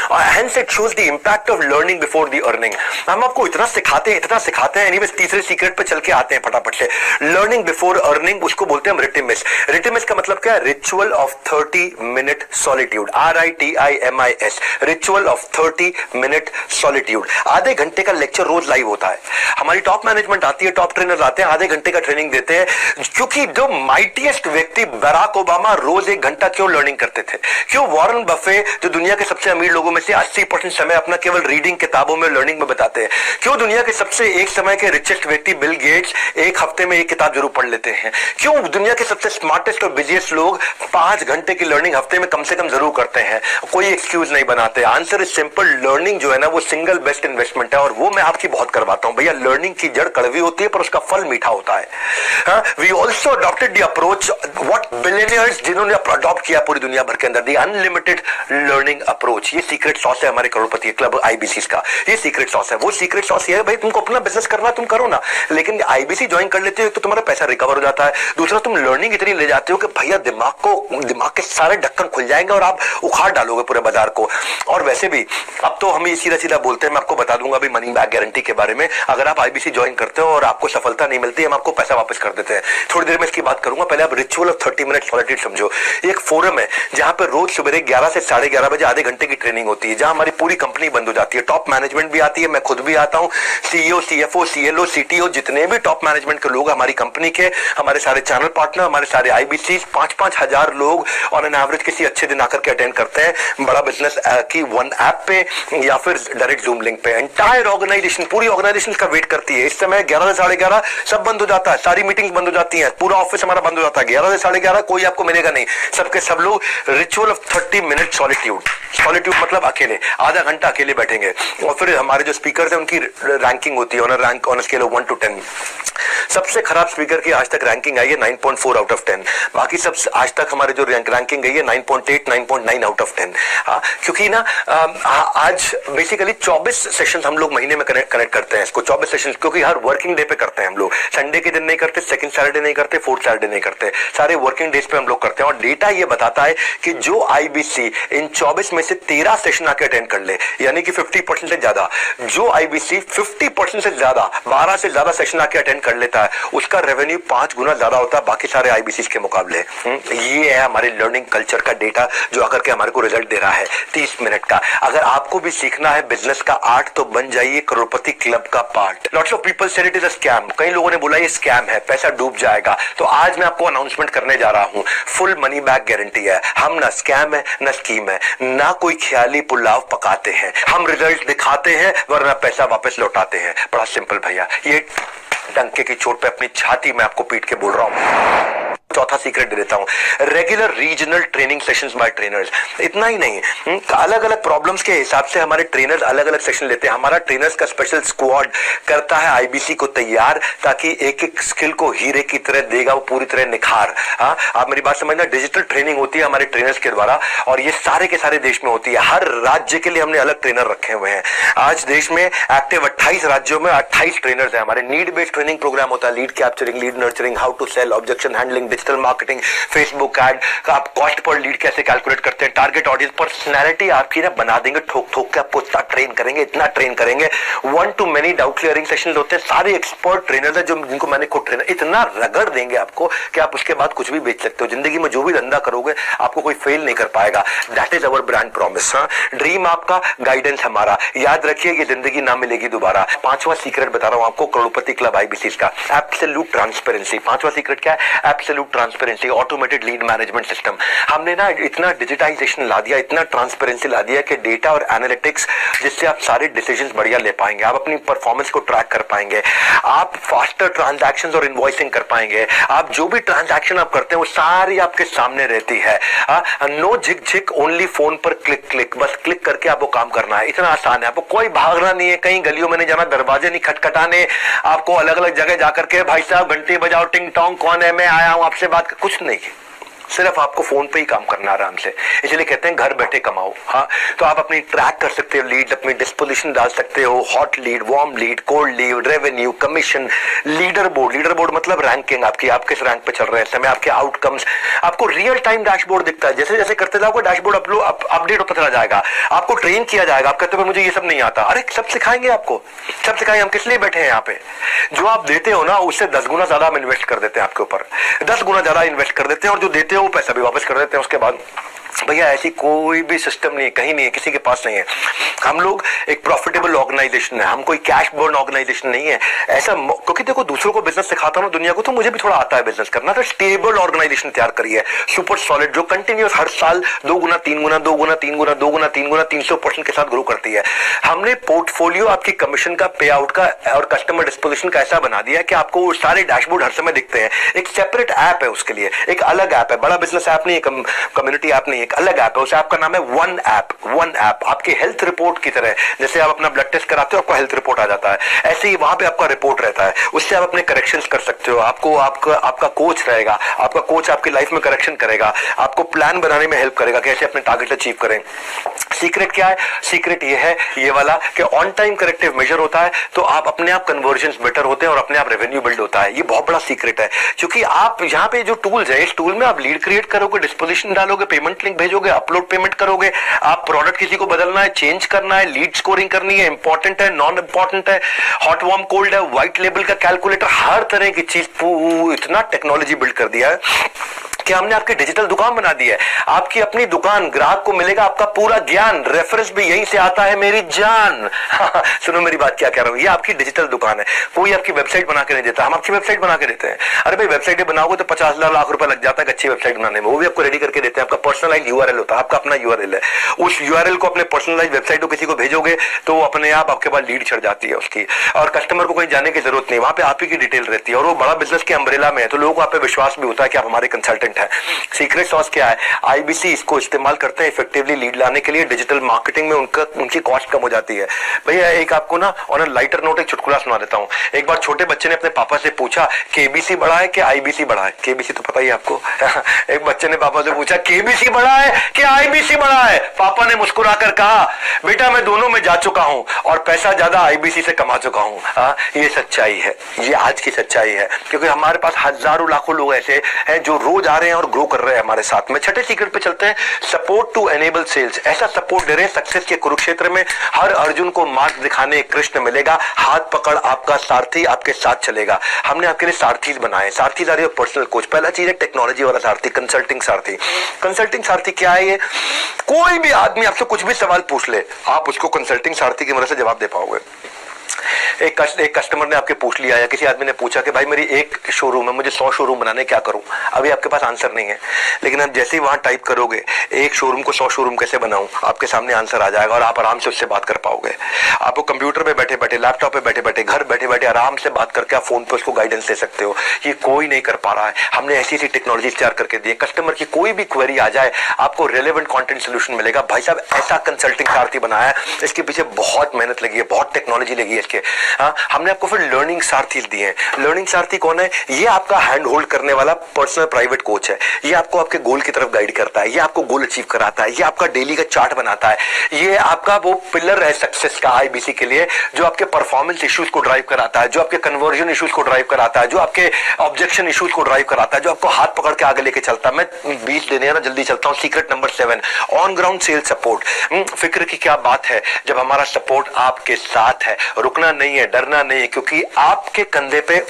[SPEAKER 1] Hence it shows the impact of learning before the earning। हम आपको इतना सिखाते हैं। एनीवेज तीसरे सीक्रेट पे चल के आते हैं फटाफट से। लर्निंग बिफोर अर्निंग, उसको बोलते हैं हम रिटिमिस। रिटिमिस का मतलब क्या है? Ritual of 30 minute solitude, RITIMIS, ritual of 30 minute solitude. आधे घंटे का लेक्चर रोज लाइव होता है। हमारी टॉप मैनेजमेंट आती है, टॉप ट्रेनर आते हैं, आधे घंटे का ट्रेनिंग देते हैं। क्योंकि जो माइटीएस्ट व्यक्ति बराक ओबामा रोज 1 घंटा क्यों लर्निंग करते थे? क्यों वॉरेन बफे जो दुनिया के सबसे अमीर लोगों में से 80% समय अपना केवल रीडिंग, किताबों में, लर्निंग में बताते हैं? क्यों दुनिया के सबसे एक समय के रिचेस्ट व्यक्ति बिल गेट्स 1 हफ्ते में 1 किताब जरूर पढ़ लेते हैं? क्यों दुनिया के सबसे स्मार्टेस्ट और बिजिएस्ट लोग 5 घंटे की लर्निंग हफ्ते में कम से कम जरूर करते हैं? कोई एक्सक्यूज नहीं बनाते। आंसर इज सिंपल, लर्निंग जो है ना वो सिंगल बेस्ट इन्वेस्टमेंट है और वो मैं आपकी बहुत करवाता हूं भैया। लर्निंग की जड़ कड़वी होती है पर उसका फल मीठा होता है। We also adopted the approach what billionaires जिन्होंने अडॉप्ट किया पूरी दुनिया भर के अंदर, द अनलिमिटेड लर्निंग अप्रोच। ये सीक्रेट सॉस है हमारे करोड़पति क्लब IBC का। ये सीक्रेट सॉस है। वो सीक्रेट सॉस ये है भाई, तुमको अपना बिजनेस करना तुम करो ना, लेकिन IBC ज्वाइन कर लेते हो तो तुम्हारा पैसा रिकवर हो जाता है। दूसरा, तुम लर्निंग इतनी ले जाते हो कि भैया दिमाग के सारे ढक्कन खुल जाएंगे और आप उखाड़ डालोगे पूरे बाजार को। और वैसे भी अब तो हम ये सीधा सीधा बोलते हैं, मैं आपको बता दूंगा भी मनी बैक गारंटी के बारे में। अगर आप IBC ज्वाइन करते हो और आपको सफलता नहीं मिलती, हम आपको पैसा वापस कर देते हैं। थोड़ी देर में इसकी बात करूंगा। पहले आप रिचुअल ऑफ 30 मिनट सॉलिट्यूड समझो। एक फोरम है जहां पर रोज सुबह 11 से 11:30 बजे आधे घंटे की ट्रेनिंग होती है, जहां हमारी पूरी कंपनी बंद हो जाती है, टॉप मैनेजमेंट भी आती है, मैं खुद भी आता हूं, सीईओ, सीएफओ, सीएलओ, सीटीओ, जितने भी टॉप मैनेजमेंट के लोग हमारी कंपनी के, हमारे सारे चैनल पार्टनर, हमारे सारे आईबीसी, 5-5 हजार लोग ऑन एन एवरेज किसी अच्छे दिन आकर के अटेंड करते हैं बड़ा बिजनेस की वन ऐप पे या फिर डायरेक्ट जूम लिंक पे। एंटायर ऑर्गेनाइजेशन, पूरी ऑर्गेनाइजेशन का वेट करती है। इस समय 11 से 11:30 सब बंद हो जाता है, सारी मीटिंग्स बंद हो जाती हैं, पूरा ऑफिस हमारा बंद हो जाता है। 11 से 11:30 कोई आपको मिलेगा नहीं, सबके सब लोग ritual of 30 minute solitude. Solitude मतलब अकेले, आधा घंटा अकेले बैठेंगे। और फिर हमारे जो स्पीकर हैं उनकी रैंकिंग होती है, ऑन स्केल ऑफ 1 to 10। सबसे खराब स्पीकर की आज तक रैंकिंग आई है 9.4 आउट ऑफ 10। बाकी सब आज तक हमारे जो रैंकिंग गई है 9.8, 9.9 आउट ऑफ 10। क्योंकि ना आज बेसिकली 24 सेशंस हम लोग महीने में कनेक्ट करते हैं इसको, 24 सेशंस, क्योंकि हर वर्किंग डे पे करते हैं हम लोग। संडे के दिन नहीं करते, सेकंड सैटरडे नहीं करते, फोर्थ सैटरडे नहीं करते, सारे वर्किंग डेज पे हम लोग करते हैं। और डेटा ये बताता है कि जो आईबीसी इन 24 में से 13 सेशन आके अटेंड कर ले, यानी कि 50% से ज्यादा, जो आईबीसी 50% से ज्यादा 12 से ज्यादा सेशन आके अटेंड कर लेता है, उसका रेवेन्यू 5 गुना ज्यादा होता है बाकी सारे आईबीसी के मुकाबले। ये है हमारे लर्निंग कल्चर का डेटा जो आकर के हमारे को रिजल्ट दे रहा है 30 मिनट का। अगर आपको भी सीखना है बिजनेस का आर्ट तो बन जाइए करोड़पति क्लब का part. Lots of people said it is a scam, कई लोगों ने बोला ये स्कैम है, पैसा डूब जाएगा। तो आज मैं आपको अनाउंसमेंट करने जा रहा हूं, फुल मनी बैक गारंटी है। हम ना स्कैम है ना स्कीम है, ना कोई ख्याली पुलाव पकाते हैं, हम रिजल्ट दिखाते हैं वरना पैसा वापस लौटाते हैं। बड़ा सिंपल भैया, ये डंके की चोट पे अपनी छाती में आपको पीट के बोल रहा हूं। चौथा सीक्रेट दे देता हूं, regular regional training sessions bye trainers. इतना ही नहीं, अलग अलग प्रॉब्लम्स के हिसाब से हमारे ट्रेनर्स अलग अलग सेशन लेते हैं। हमारा ट्रेनर्स का स्पेशल स्क्वाड करता है आईबीसी को तैयार, ताकि एक एक स्किल को हीरे की तरह देगा वो पूरी तरह निखार। आप मेरी बात समझना, डिजिटल ट्रेनिंग होती है हमारे ट्रेनर्स के द्वारा, और ये सारे के सारे देश में होती है। हर राज्य के लिए हमने अलग ट्रेनर रखे हुए हैं। आज देश में एक्टिव 28 राज्यों में 28 ट्रेनर्स हैं हमारे। नीड बेस्ड ट्रेनिंग प्रोग्राम होता है, lead capturing, lead nurturing, how to sell, objection handling, digital marketing, Facebook ad, आप कॉस्ट पर लीड कैसे कैलकुलेट करते हैं, टारगेट ऑडियंस, पर्सनैलिटी आपकी ना बना देंगे, ठोक ठोक के आपको इतना ट्रेन करेंगे, इतना ट्रेन करेंगे। 1 to many doubt clearing session होते हैं, सारे एक्सपर्ट ट्रेनर्स हैं जो जिनको मैंने खुद ट्रेनर, इतना रगड़ देंगे आपको कि आप उसके बाद कुछ भी बेच सकते हो। जिंदगी में जो भी धंधा करोगे आपको कोई फेल नहीं कर पाएगा। That is our brand promise. Dream आपका, गाइडेंस हमारा। याद रखिए ये जिंदगी ना मिलेगी दोबारा। पांचवा सीक्रेट बता रहा हूं आपको करोड़पति क्लब आईबीसी का, एब्सोल्यूट ट्रांसपेरेंसी। पांचवा सीक्रेट क्या है? Absolute transparency, automated lead management system. हमने ना इतना डिजिटाइजेशन ला दिया, इतना ट्रांसपेरेंसी ला दिया कि डेटा और एनालिटिक्स, जिससे आप सारे डिसीजंस बढ़िया ले पाएंगे, आप अपनी परफॉर्मेंस को ट्रैक कर पाएंगे, आप फास्टर ट्रांजैक्शंस और इनवॉइसिंग कर पाएंगे, आप जो भी ट्रांजैक्शन आप करते हैं वो सारी आपके सामने रहती है। नो झिक झिक, ओनली फोन पर क्लिक क्लिक, बस क्लिक करके आपको काम करना है। इतना आसान है, आपको कोई भागना नहीं है, कहीं गलियों में नहीं जाना, दरवाजे नहीं खटखटाने, आपको अलग अलग जगह जाकर के भाई साहब घंटी बजाओ, टिंग टोंग, कौन है, मैं आया हूं आपसे बात, कुछ नहीं, सिर्फ आपको फोन पे ही काम करना आराम से। इसलिए कहते हैं घर बैठे कमाओ। तो आप अपनी ट्रैक कर सकते हो लीड, अपनी डिस्पोजिशन डाल सकते हो, hot lead, warm lead, cold lead, revenue, commission, leader board. Leader board मतलब रैंकिंग आपकी, आप किस रैंक पे चल रहे हैं इस समय, आपके आउटकम्स, आपको रियल टाइम डैशबोर्ड दिखता है। जैसे जैसे करते जाओगे डैशबोर्ड अपडेट होता चला जाएगा, आपको ट्रेन किया जाएगा। आप कहते हो मुझे ये सब नहीं आता, अरे सब सिखाएंगे आपको, सब सिखाएंगे। हम किस लिए बैठे हैं यहाँ पे? जो आप देते हो ना उससे 10 गुना ज्यादा हम इन्वेस्ट कर देते हैं आपके ऊपर, 10 गुना ज्यादा इन्वेस्ट कर देते हैं, और जो देते हो वो पैसा भी वापस कर देते हैं उसके बाद। भैया ऐसी कोई भी सिस्टम नहीं है, कहीं नहीं है, किसी के पास नहीं है। हम लोग एक प्रॉफिटेबल ऑर्गेनाइजेशन है, हम कोई कैश बर्न ऑर्गेनाइजेशन नहीं है ऐसा। क्योंकि देखो दूसरों को बिजनेस सिखाता हूं दुनिया को, तो मुझे भी थोड़ा आता है बिजनेस करना। तो स्टेबल ऑर्गेनाइजेशन तैयार करिए, सुपर सॉलिड, जो कंटिन्यूस हर साल 2 गुना 3 गुना 2 गुना 3 गुना 2 गुना 3 गुना 300% के साथ ग्रो करती है। हमने पोर्टफोलियो आपकी कमीशन का, पे आउट का और कस्टमर डिस्पोजिशन का ऐसा बना दिया कि आपको सारे डैशबोर्ड हर समय दिखते हैं। एक सेपरेट ऐप है उसके लिए, एक अलग ऐप है, बड़ा बिजनेस ऐप नहीं है, कम्युनिटी ऐप नहीं है, एक अलग ऐप है। उस ऐप का नाम है वन ऐप। वन ऐप आपके हेल्थ रिपोर्ट की तरह, जैसे आप अपना ब्लड टेस्ट कराते हो आपको हेल्थ रिपोर्ट आ जाता है, ऐसे ही वहां पे आपका रिपोर्ट रहता है। उससे आप अपने करेक्शंस कर सकते हो। आपको आपका कोच रहेगा, आपका कोच आपकी लाइफ में करेक्शन करेगा, आपको प्लान बनाने में हेल्प करेगा कैसे अपने टारगेट अचीव करें। सीक्रेट क्या है? सीक्रेट ये है, ये वाला, कि ऑन टाइम करेक्टिव मेजर होता है तो आप अपने आप कन्वर्जन बेटर होते हैं और अपने आप रेवेन्यू बिल्ड होता है। ये बहुत बड़ा सीक्रेट है, क्योंकि आप यहाँ पे जो टूल्स है, इस टूल में आप लीड क्रिएट करोगे, डिस्पोजिशन डालोगे, पेमेंट लिंक भेजोगे, अपलोड पेमेंट करोगे, आप प्रोडक्ट किसी को बदलना है, चेंज करना है, लीड स्कोरिंग करनी है, इंपॉर्टेंट है, नॉन इंपॉर्टेंट है, हॉट वार्म कोल्ड है, व्हाइट लेबल का कैलकुलेटर, हर तरह की चीज, इतना टेक्नोलॉजी बिल्ड कर दिया है कि हमने आपकी डिजिटल दुकान बना दी है, आपकी अपनी दुकान, ग्राहक को मिलेगा आपका पूरा ज्ञान, रेफरेंस भी यहीं से आता है मेरी जान। सुनो मेरी बात क्या कह रहा हूं, ये आपकी डिजिटल दुकान है, कोई आपकी वेबसाइट बना के नहीं देता, हम आपकी वेबसाइट बना के देते हैं। अरे भाई वेबसाइट बनाओगे तो 50 लाख रुपए लग जाता है अच्छी वेबसाइट बनाने में, वो भी आपको रेडी करके देते हैं। आपका पर्सनलाइज यूआरएल होता है, आपका अपना यूआरएल है, उस यूआरएल को अपने पर्सनलाइज वेबसाइट को किसी को भेजोगे तो वो अपने आप आपके पास लीड चढ़ जाती है उसकी, और कस्टमर को कहीं जाने की जरूरत नहीं, वहां पे आप ही की डिटेल रहती है, और वो बड़ा बिजनेस के अम्ब्रेला में है, तो लोगों को आप पे विश्वास भी होता है कि आप हमारे कंसल्टेंट हैं। सीक्रेट सॉस क्या है, आईबीसी इसको इस्तेमाल करते हैं इफेक्टिवली लीड लाने के लिए, डिजिटल मार्केटिंग में उनकी कॉस्ट कम हो जाती है। भैया एक आपको ना ऑन अ लाइटर नोट एक चुटकुला सुना देता हूं। एक बार छोटे बच्चे ने अपने पापा से पूछा केबीसी बड़ा है कि आईबीसी बड़ा है? केबीसी तो पता ही आपको। एक बच्चे ने पापा से पूछा केबीसी बड़ा है कि आईबीसी बड़ा है? पापा ने मुस्कुराकर कहा बेटा मैं दोनों में जा चुका हूं और पैसा ज्यादा आईबीसी से कमा चुका हूं। ये सच्चाई है, ये आज की सच्चाई है, क्योंकि हमारे पास हजारों लाखों लोग ऐसे हैं जो रोज आ रहे हैं और ग्रो कर रहे हैं हमारे साथ में। छठे सीक्रेट पे चलते हैं, सपोर्ट टू एनेबल सेल्स। ऐसा सपोर्ट दे रहे हैं सक्सेस के कुरुक्षेत्र में, हर अर्जुन को मार्ग दिखाने कृष्ण मिलेगा, हाथ पकड़ आपका सारथी आपके साथ चलेगा। हमने आपके लिए सारथी बनाए, सारथी आर योर पर्सनल कोच। पहला चीज है टेक्नोलॉजी वाला सारथी, कंसल्टिंग सारथी। कंसल्टिंग सारथी क्या है? ये कोई भी आदमी आपसे कुछ भी सवाल पूछ ले, आप उसको कंसल्टिंग सारथी की मदद से जवाब दे पाओगे। एक कस्टमर ने आपके पूछ लिया, या किसी आदमी ने पूछा कि भाई मेरी एक शोरूम है, मुझे 100 शोरूम बनाने, क्या करूं? अभी आपके पास आंसर नहीं है, लेकिन आप जैसे ही वहां टाइप करोगे एक शोरूम को 100 शोरूम कैसे बनाऊं, आपके सामने आंसर आ जाएगा और आप आराम से उससे बात कर पाओगे। आपको कंप्यूटर पे बैठे बैठे, लैपटॉप पे बैठे बैठे, घर बैठे बैठे आराम से बात करके आप फोन पे उसको गाइडेंस दे सकते हो। ये कोई नहीं कर पा रहा है, हमने ऐसी ऐसी टेक्नोलॉजी तैयार करके दी है। कस्टमर की कोई भी क्वेरी आ जाए आपको रेलेवेंट कंटेंट सोल्यूशन मिलेगा। भाई साहब ऐसा कंसल्टिंग सारथी बनाया है, इसके पीछे बहुत मेहनत लगी है, बहुत टेक्नोलॉजी लगी है इसके। हमने आपको फिर लर्निंग सारथी दिए हैं। लर्निंग सारथी कौन है? ये आपका हैंड होल्ड करने वाला पर्सनल प्राइवेट कोच है। ये आपको आपके गोल की तरफ गाइड करता है, ये आपको गोल अचीव कराता है, ये आपका डेली का चार्ट बनाता है, ये आपका वो पिलर है सक्सेस का आईबीसी के लिए, जो आपके परफॉर्मेंस इश्यूज को ड्राइव कराता है, जो आपके कन्वर्जन इश्यूज को ड्राइव कराता है, जो आपके ऑब्जेक्शन इश्यूज को ड्राइव कराता है, जो आपको हाथ पकड़ के आगे लेके चलता है। मैं 20 देने ना जल्दी चलता हूं। Secret number 7, on ground sales support. फिक्र की क्या बात है जब हमारा सपोर्ट आपके साथ है। रुकना नहीं है, डरना नहीं है, क्योंकि आपके कंधे पे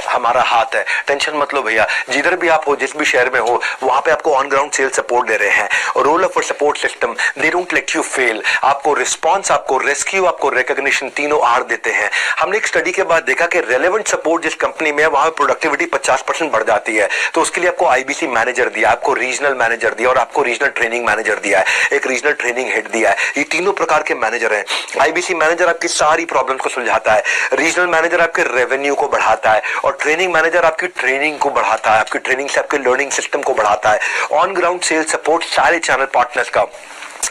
[SPEAKER 1] हमारा हाथ है। टेंशन मत लो भैया, जिधर भी आप हो, जिस भी शहर में हो, वहां पे आपको ऑन ग्राउंड सेल सपोर्ट दे रहे हैं। Role of support system, they don't let you fail. आपको रिस्पांस, आपको रेस्क्यू, आपको रिकॉग्निशन, तीनों आर देते हैं। हमने एक स्टडी के बाद देखा कि रेलेवेंट सपोर्ट जिस कंपनी में है वहां प्रोडक्टिविटी 50% बढ़ जाती है। तो उसके लिए आपको आईबीसी मैनेजर दिया, आपको रीजनल मैनेजर दिया और आपको रीजनल ट्रेनिंग मैनेजर दिया है, एक रीजनल ट्रेनिंग हेड दिया है। ये तीनों प्रकार के मैनेजर हैं। आईबीसी मैनेजर आपकी सारी प्रॉब्लम्स को सुलझाता है, रीजनल मैनेजर आपके रेवेन्यू को बढ़ाता है, और ट्रेनिंग मैनेजर आपकी ट्रेनिंग को बढ़ाता है, आपकी ट्रेनिंग से आपके लर्निंग सिस्टम को बढ़ाता है। ऑन ग्राउंड सेल्स सपोर्ट सारे चैनल पार्टनर्स का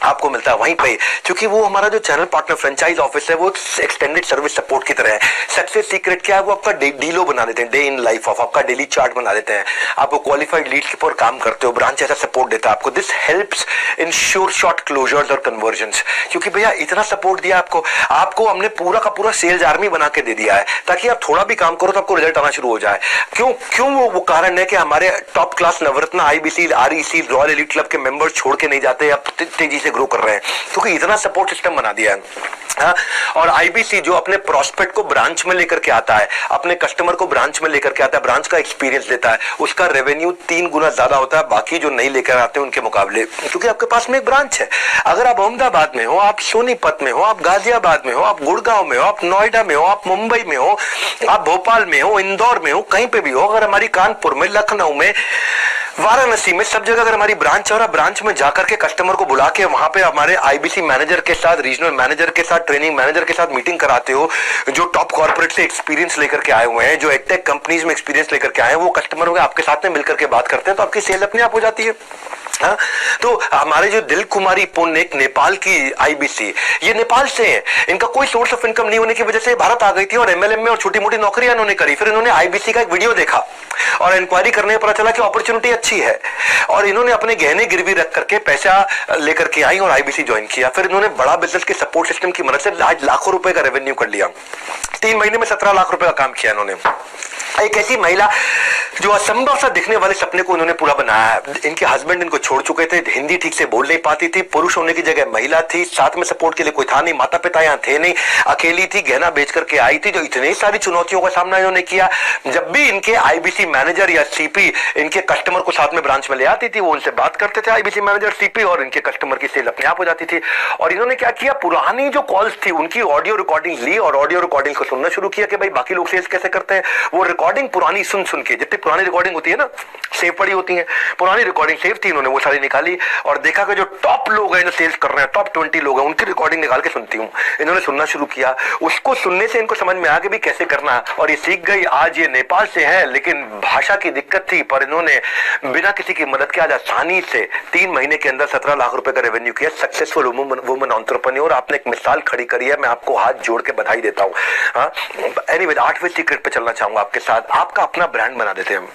[SPEAKER 1] आपको मिलता है वहीं पे, क्योंकि वो हमारा जो चैनल पार्टनर फ्रेंचाइज ऑफिस है वो एक्सटेंडेड सर्विस सपोर्ट की तरह है। सक्सेस सीक्रेट क्या है? वो आपका डीलो बना देते हैं, डे इन लाइफ ऑफ, आपका डेली चार्ट बना देते हैं। आपको क्वालिफाइड लीड्स के ऊपर काम करते हो, ब्रांच ऐसा सपोर्ट देता है आपको। This helps ensure short closures और कन्वर्जन्स, क्योंकि भैया इतना सपोर्ट दिया आपको हमने पूरा का पूरा सेल्स आर्मी बना के दे दिया है, ताकि आप थोड़ा भी काम करो तो आपको रिजल्ट आना शुरू हो जाए। क्यों वो कारण है कि हमारे top class Navratna, IBC, REC, royal elite club के मेंबर्स छोड़ के नहीं जाते, अब तेजी से ग्रो कर रहे हैं, क्योंकि इतना सपोर्ट सिस्टम बना दिया है। और आईबीसी जो अपने प्रोस्पेक्ट को ब्रांच में लेकर के आता है, अपने कस्टमर को ब्रांच में लेकर के आता है, ब्रांच का एक्सपीरियंस देता है, उसका रेवेन्यू 3 गुना ज्यादा होता है बाकी जो नहीं लेकर आते हैं उनके मुकाबले, क्योंकि आपके पास में एक ब्रांच है। अगर आप अहमदाबाद में हो, आप सोनीपत में हो, आप गाजियाबाद में हो, आप गुड़गांव में हो, आप नोएडा में हो, आप मुंबई में हो, आप भोपाल में हो, इंदौर में हो, कहीं पे भी हो, अगर हमारी कानपुर में, लखनऊ में, वाराणसी में, सब जगह अगर हमारी ब्रांच है और आप ब्रांच में जाकर के कस्टमर को बुला के वहां पे हमारे आईबीसी मैनेजर के साथ, रीजनल मैनेजर के साथ, ट्रेनिंग मैनेजर के साथ मीटिंग कराते हो, जो टॉप कॉर्पोरेट से एक्सपीरियंस लेकर के आए हुए हैं, जो एडटेक कंपनीज में एक्सपीरियंस लेकर के आए हैं, वो कस्टमरों के आपके साथ में मिलकर के बात करते हैं, तो आपकी सेल अपने आप हो जाती है। तो हमारे जो दिल कुमारी पुन, एक नेपाल की आईबीसी, ये नेपाल से है, इनका कोई सोर्स ऑफ इनकम नहीं होने की वजह से भारत आ गई थी और एमएलएम में और छोटी मोटी नौकरियां इन्होंने करी। फिर इन्होंने आईबीसी का एक वीडियो देखा और इंक्वायरी करने पर पता चला कि अपॉर्चुनिटी अच्छी है, और इन्होंने अपने गहने गिरवी रख करके पैसा लेकर के आई और आईबीसी ज्वाइन किया। फिर इन्होंने बड़ा बिजनेस के सपोर्ट सिस्टम की मदद से आज लाखों रुपए का रेवेन्यू कर लिया। 3 महीने में 17 लाख रुपए का काम किया इन्होंने। एक ऐसी महिला जो असंभव सा दिखने वाले सपने को उन्होंने पूरा बनाया है। इनके हस्बैंड इनको छोड़ चुके थे, हिंदी ठीक से बोल नहीं पाती थी, पुरुष होने की जगह महिला थी, साथ में सपोर्ट के लिए कोई था नहीं, माता पिता यहाँ थे नहीं, अकेली थी, गहना बेच करके आई थी। जो इतनी सारी चुनौतियों का सामना इन्होंने किया, जब भी इनके आईबीसी मैनेजर या सीपी इनके कस्टमर को साथ में ब्रांच में ले आती थी, वो उनसे बात करते थे आईबीसी मैनेजर सीपी, और इनके कस्टमर की सेल अपने आप हो जाती थी। और इन्होंने क्या किया, पुरानी जो कॉल्स थी उनकी ऑडियो रिकॉर्डिंग ली और ऑडियो रिकॉर्डिंग को सुनना शुरू किया कि भाई बाकी लोग सेल्स कैसे करते हैं। वो रिकॉर्डिंग पुरानी सुन सुन के, जितनी पुरानी रिकॉर्डिंग होती है ना, सेव पड़ी होती है, पुरानी रिकॉर्डिंग सेव थी, इन्होंने वो सारी निकाली और देखा कि जो टॉप लोग हैं जो सेल्स कर रहे हैं, टॉप 20 लोग हैं, उनकी रिकॉर्डिंग निकाल के सुनती हूँ। इन्होंने सुनना शुरू किया, उसको सुनने से इनको समझ में आ गया भी कैसे करना है, और ये सीख गई। आज ये नेपाल से है, लेकिन भाषा की दिक्कत थी, पर इन्होंने बिना किसी की मदद के आज आसानी से 3 महीने के अंदर 17 लाख रुपए का रेवेन्यू किया। सक्सेसफुल वुमन एंटरप्रेन्योर, आपने एक मिसाल खड़ी करी है, मैं आपको हाथ जोड़ के बधाई देता हूँ। एनीवे, 8वें सीक्रेट पे चलना चाहूंगा आपके साथ। आपका अपना ब्रांड बना देते हैं हम।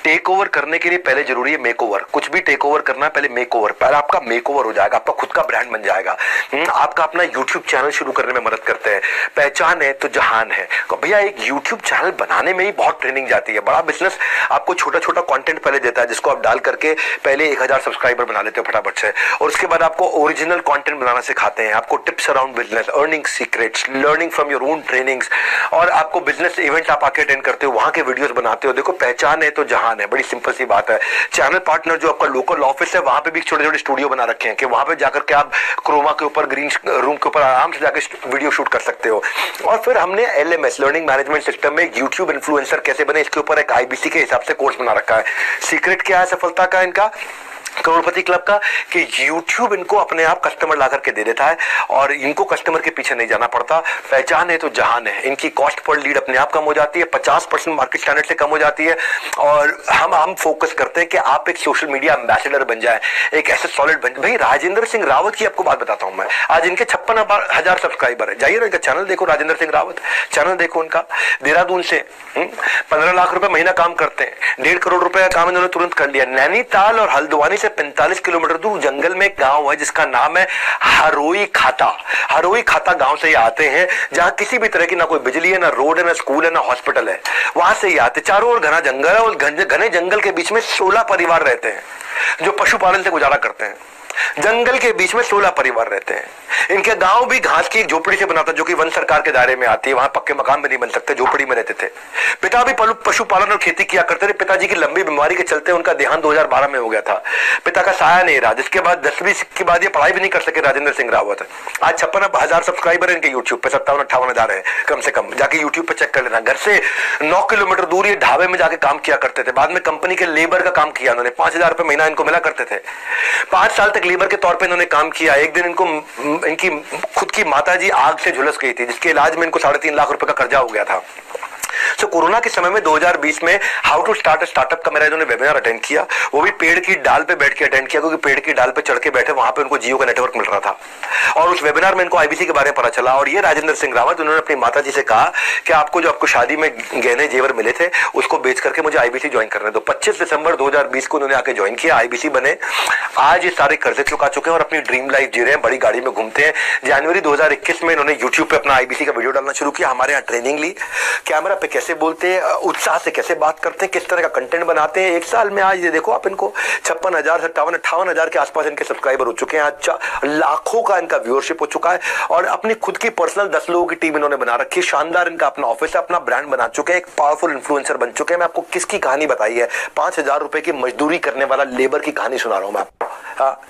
[SPEAKER 1] टेक ओवर करने के लिए पहले जरूरी है मेक ओवर। कुछ भी टेक ओवर करना है, पहले मेक ओवर, पहले आपका मेक ओवर हो जाएगा, आपका खुद का ब्रांड बन जाएगा। आपका अपना यूट्यूब चैनल शुरू करने में मदद करते हैं। पहचान है तो जहान है। भैया एक यूट्यूब चैनल बनाने में ही बहुत ट्रेनिंग जाती है। बड़ा बिजनेस आपको छोटा छोटा कंटेंट पहले देता है, जिसको आप डाल करके पहले 1000 सब्सक्राइबर बना लेते हो फटाफट से, और उसके बाद आपको ओरिजिनल कंटेंट बनाना सिखाते हैं, आपको tips around business, earning secrets, learning from your own trainings, और आपको बिजनेस इवेंट आप आके अटेंड करते हो, वहां के वीडियोस बनाते हो। देखो, पहचान है तो जहान है, बड़ी सिंपल सी बात है। चैनल पार्टनर जो आपका लोकल ऑफिस है, वहां पे भी छोटे छोटे स्टूडियो बना रखे हैं कि वहां पे जाकर के आप क्रोमा के ऊपर, ग्रीन रूम के ऊपर आराम से जाकर वीडियो शूट कर सकते हो। और फिर हमने LMS, लर्निंग मैनेजमेंट सिस्टम में यूट्यूब इन्फ्लुएंसर कैसे बने, इसके ऊपर एक IBC के हिसाब से कोर्स बना रखा है। सीक्रेट क्या है सफलता का इनका, करोड़पति क्लब का, कि YouTube इनको अपने आप कस्टमर ला करके दे देता है और इनको कस्टमर के पीछे नहीं जाना पड़ता। पहचान है तो जहान है। इनकी कॉस्ट पर लीड अपने आप कम हो जाती है, 50% मार्केट स्टैंडर्ड से कम हो जाती है। और हम फोकस करते हैं कि आप एक सोशल मीडिया एम्बेसडर बन जाए, एक ऐसे सॉलिड बन। भाई राजेंद्र सिंह रावत की आपको बात बताता हूं मैं। आज इनके 56,000 सब्सक्राइबर है। जाइए ना इनका चैनल देखो, राजेंद्र सिंह रावत चैनल देखो उनका। देहरादून से 15 लाख रुपए महीना काम करते हैं, 1.5 करोड़ रुपए का काम इन्होंने तुरंत कर लिया। नैनीताल और हल्द्वानी से 45 किलोमीटर दूर जंगल में एक गांव है जिसका नाम है हरोई खाता। हरोई खाता गांव से ये आते हैं, जहां किसी भी तरह की ना कोई बिजली है, ना रोड है, ना स्कूल है, ना हॉस्पिटल है। वहां से ये आते, चारों ओर घना जंगल है, और घने जंगल के बीच में 16 परिवार रहते हैं जो पशुपालन से गुजारा करते हैं। जंगल के बीच में 16 परिवार रहते हैं। इनके गांव भी घास की एक झोपड़ी से बना था, जो कि वन सरकार के दायरे में आती है। वहां पक्के मकान भी नहीं बन सकते, झोपड़ी में रहते थे। पिता भी पशुपालन और खेती किया करते थे। पिताजी की लंबी बीमारी के चलते उनका देहांत 2012 में हो गया था। पिता का साया नहीं रहा, जिसके बाद 10वीं के बाद ये पढ़ाई भी नहीं कर सके राजेंद्र सिंह रावत। आज 56,000 सब्सक्राइबर है इनके यूट्यूब पे, 57-58 है कम से कम। जाके यूट्यूब पे चेक कर लेना। घर से 9 किलोमीटर दूर ये ढाबे में जाके काम किया करते थे। बाद में कंपनी के लेबर का काम किया उन्होंने, 5,000 रुपए महीना इनको मिला करते थे। 5 साल तक लेबर के तौर पे इन्होंने काम किया। एक दिन इनकी खुद की माताजी आग से झुलस गई थी, जिसके इलाज में इनको 3.5 लाख रुपए का कर्जा हो गया था। कोरोना के समय में 2020 में how to start a startup का मेरा इन्होंने वेबिनार अटेंड किया। वो भी पेड़ की डाल पे बैठ के अटेंड किया, क्योंकि पेड़ की डाल पे चढ़ के बैठे, वहां पे उनको जियो का नेटवर्क मिल रहा था। और उस वेबिनार में इनको IBC के बारे में पता चला। और ये राजेंद्र सिंह रावत, उन्होंने अपनी माताजी से कहा कि आपको शादी में गहने जेवर मिले थे, उसको बेच करके मुझे IBC ज्वाइन करने दो। 25 दिसंबर 2020 को उन्होंने आके ज्वाइन किया, IBC बने। आज ये सारे कर्जे चुका चुके हैं और अपनी ड्रीम लाइफ जी रहे हैं, बड़ी गाड़ी में घूमते हैं। जनवरी 2021 में इन्होंने यूट्यूब पे अपना IBC का वीडियो डालना शुरू किया। हमारे यहाँ ट्रेनिंग ली, कैमरा पे कैसे बोलते हैं, उत्साह से कैसे बात करते हैं, किस तरह का कंटेंट बनाते हैं। 1 साल में आज ये देखो आप, इनको 56,000 से 58,000 के आसपास इनके सब्सक्राइबर हो चुके हैं। आज लाखों का इनका व्यूअरशिप हो चुका है, और अपनी खुद की पर्सनल 10 लोगों की टीम इन्होंने बना रखी है। शानदार इनका अपना ऑफिस है, अपना ब्रांड बना चुके हैं, एक पावरफुल इन्फ्लुएंसर बन चुके हैं। मैं आपको किसकी कहानी बताई है, 5,000 रुपए की मजदूरी करने वाला लेबर की कहानी सुना रहा हूं मैं आपको। हाँ,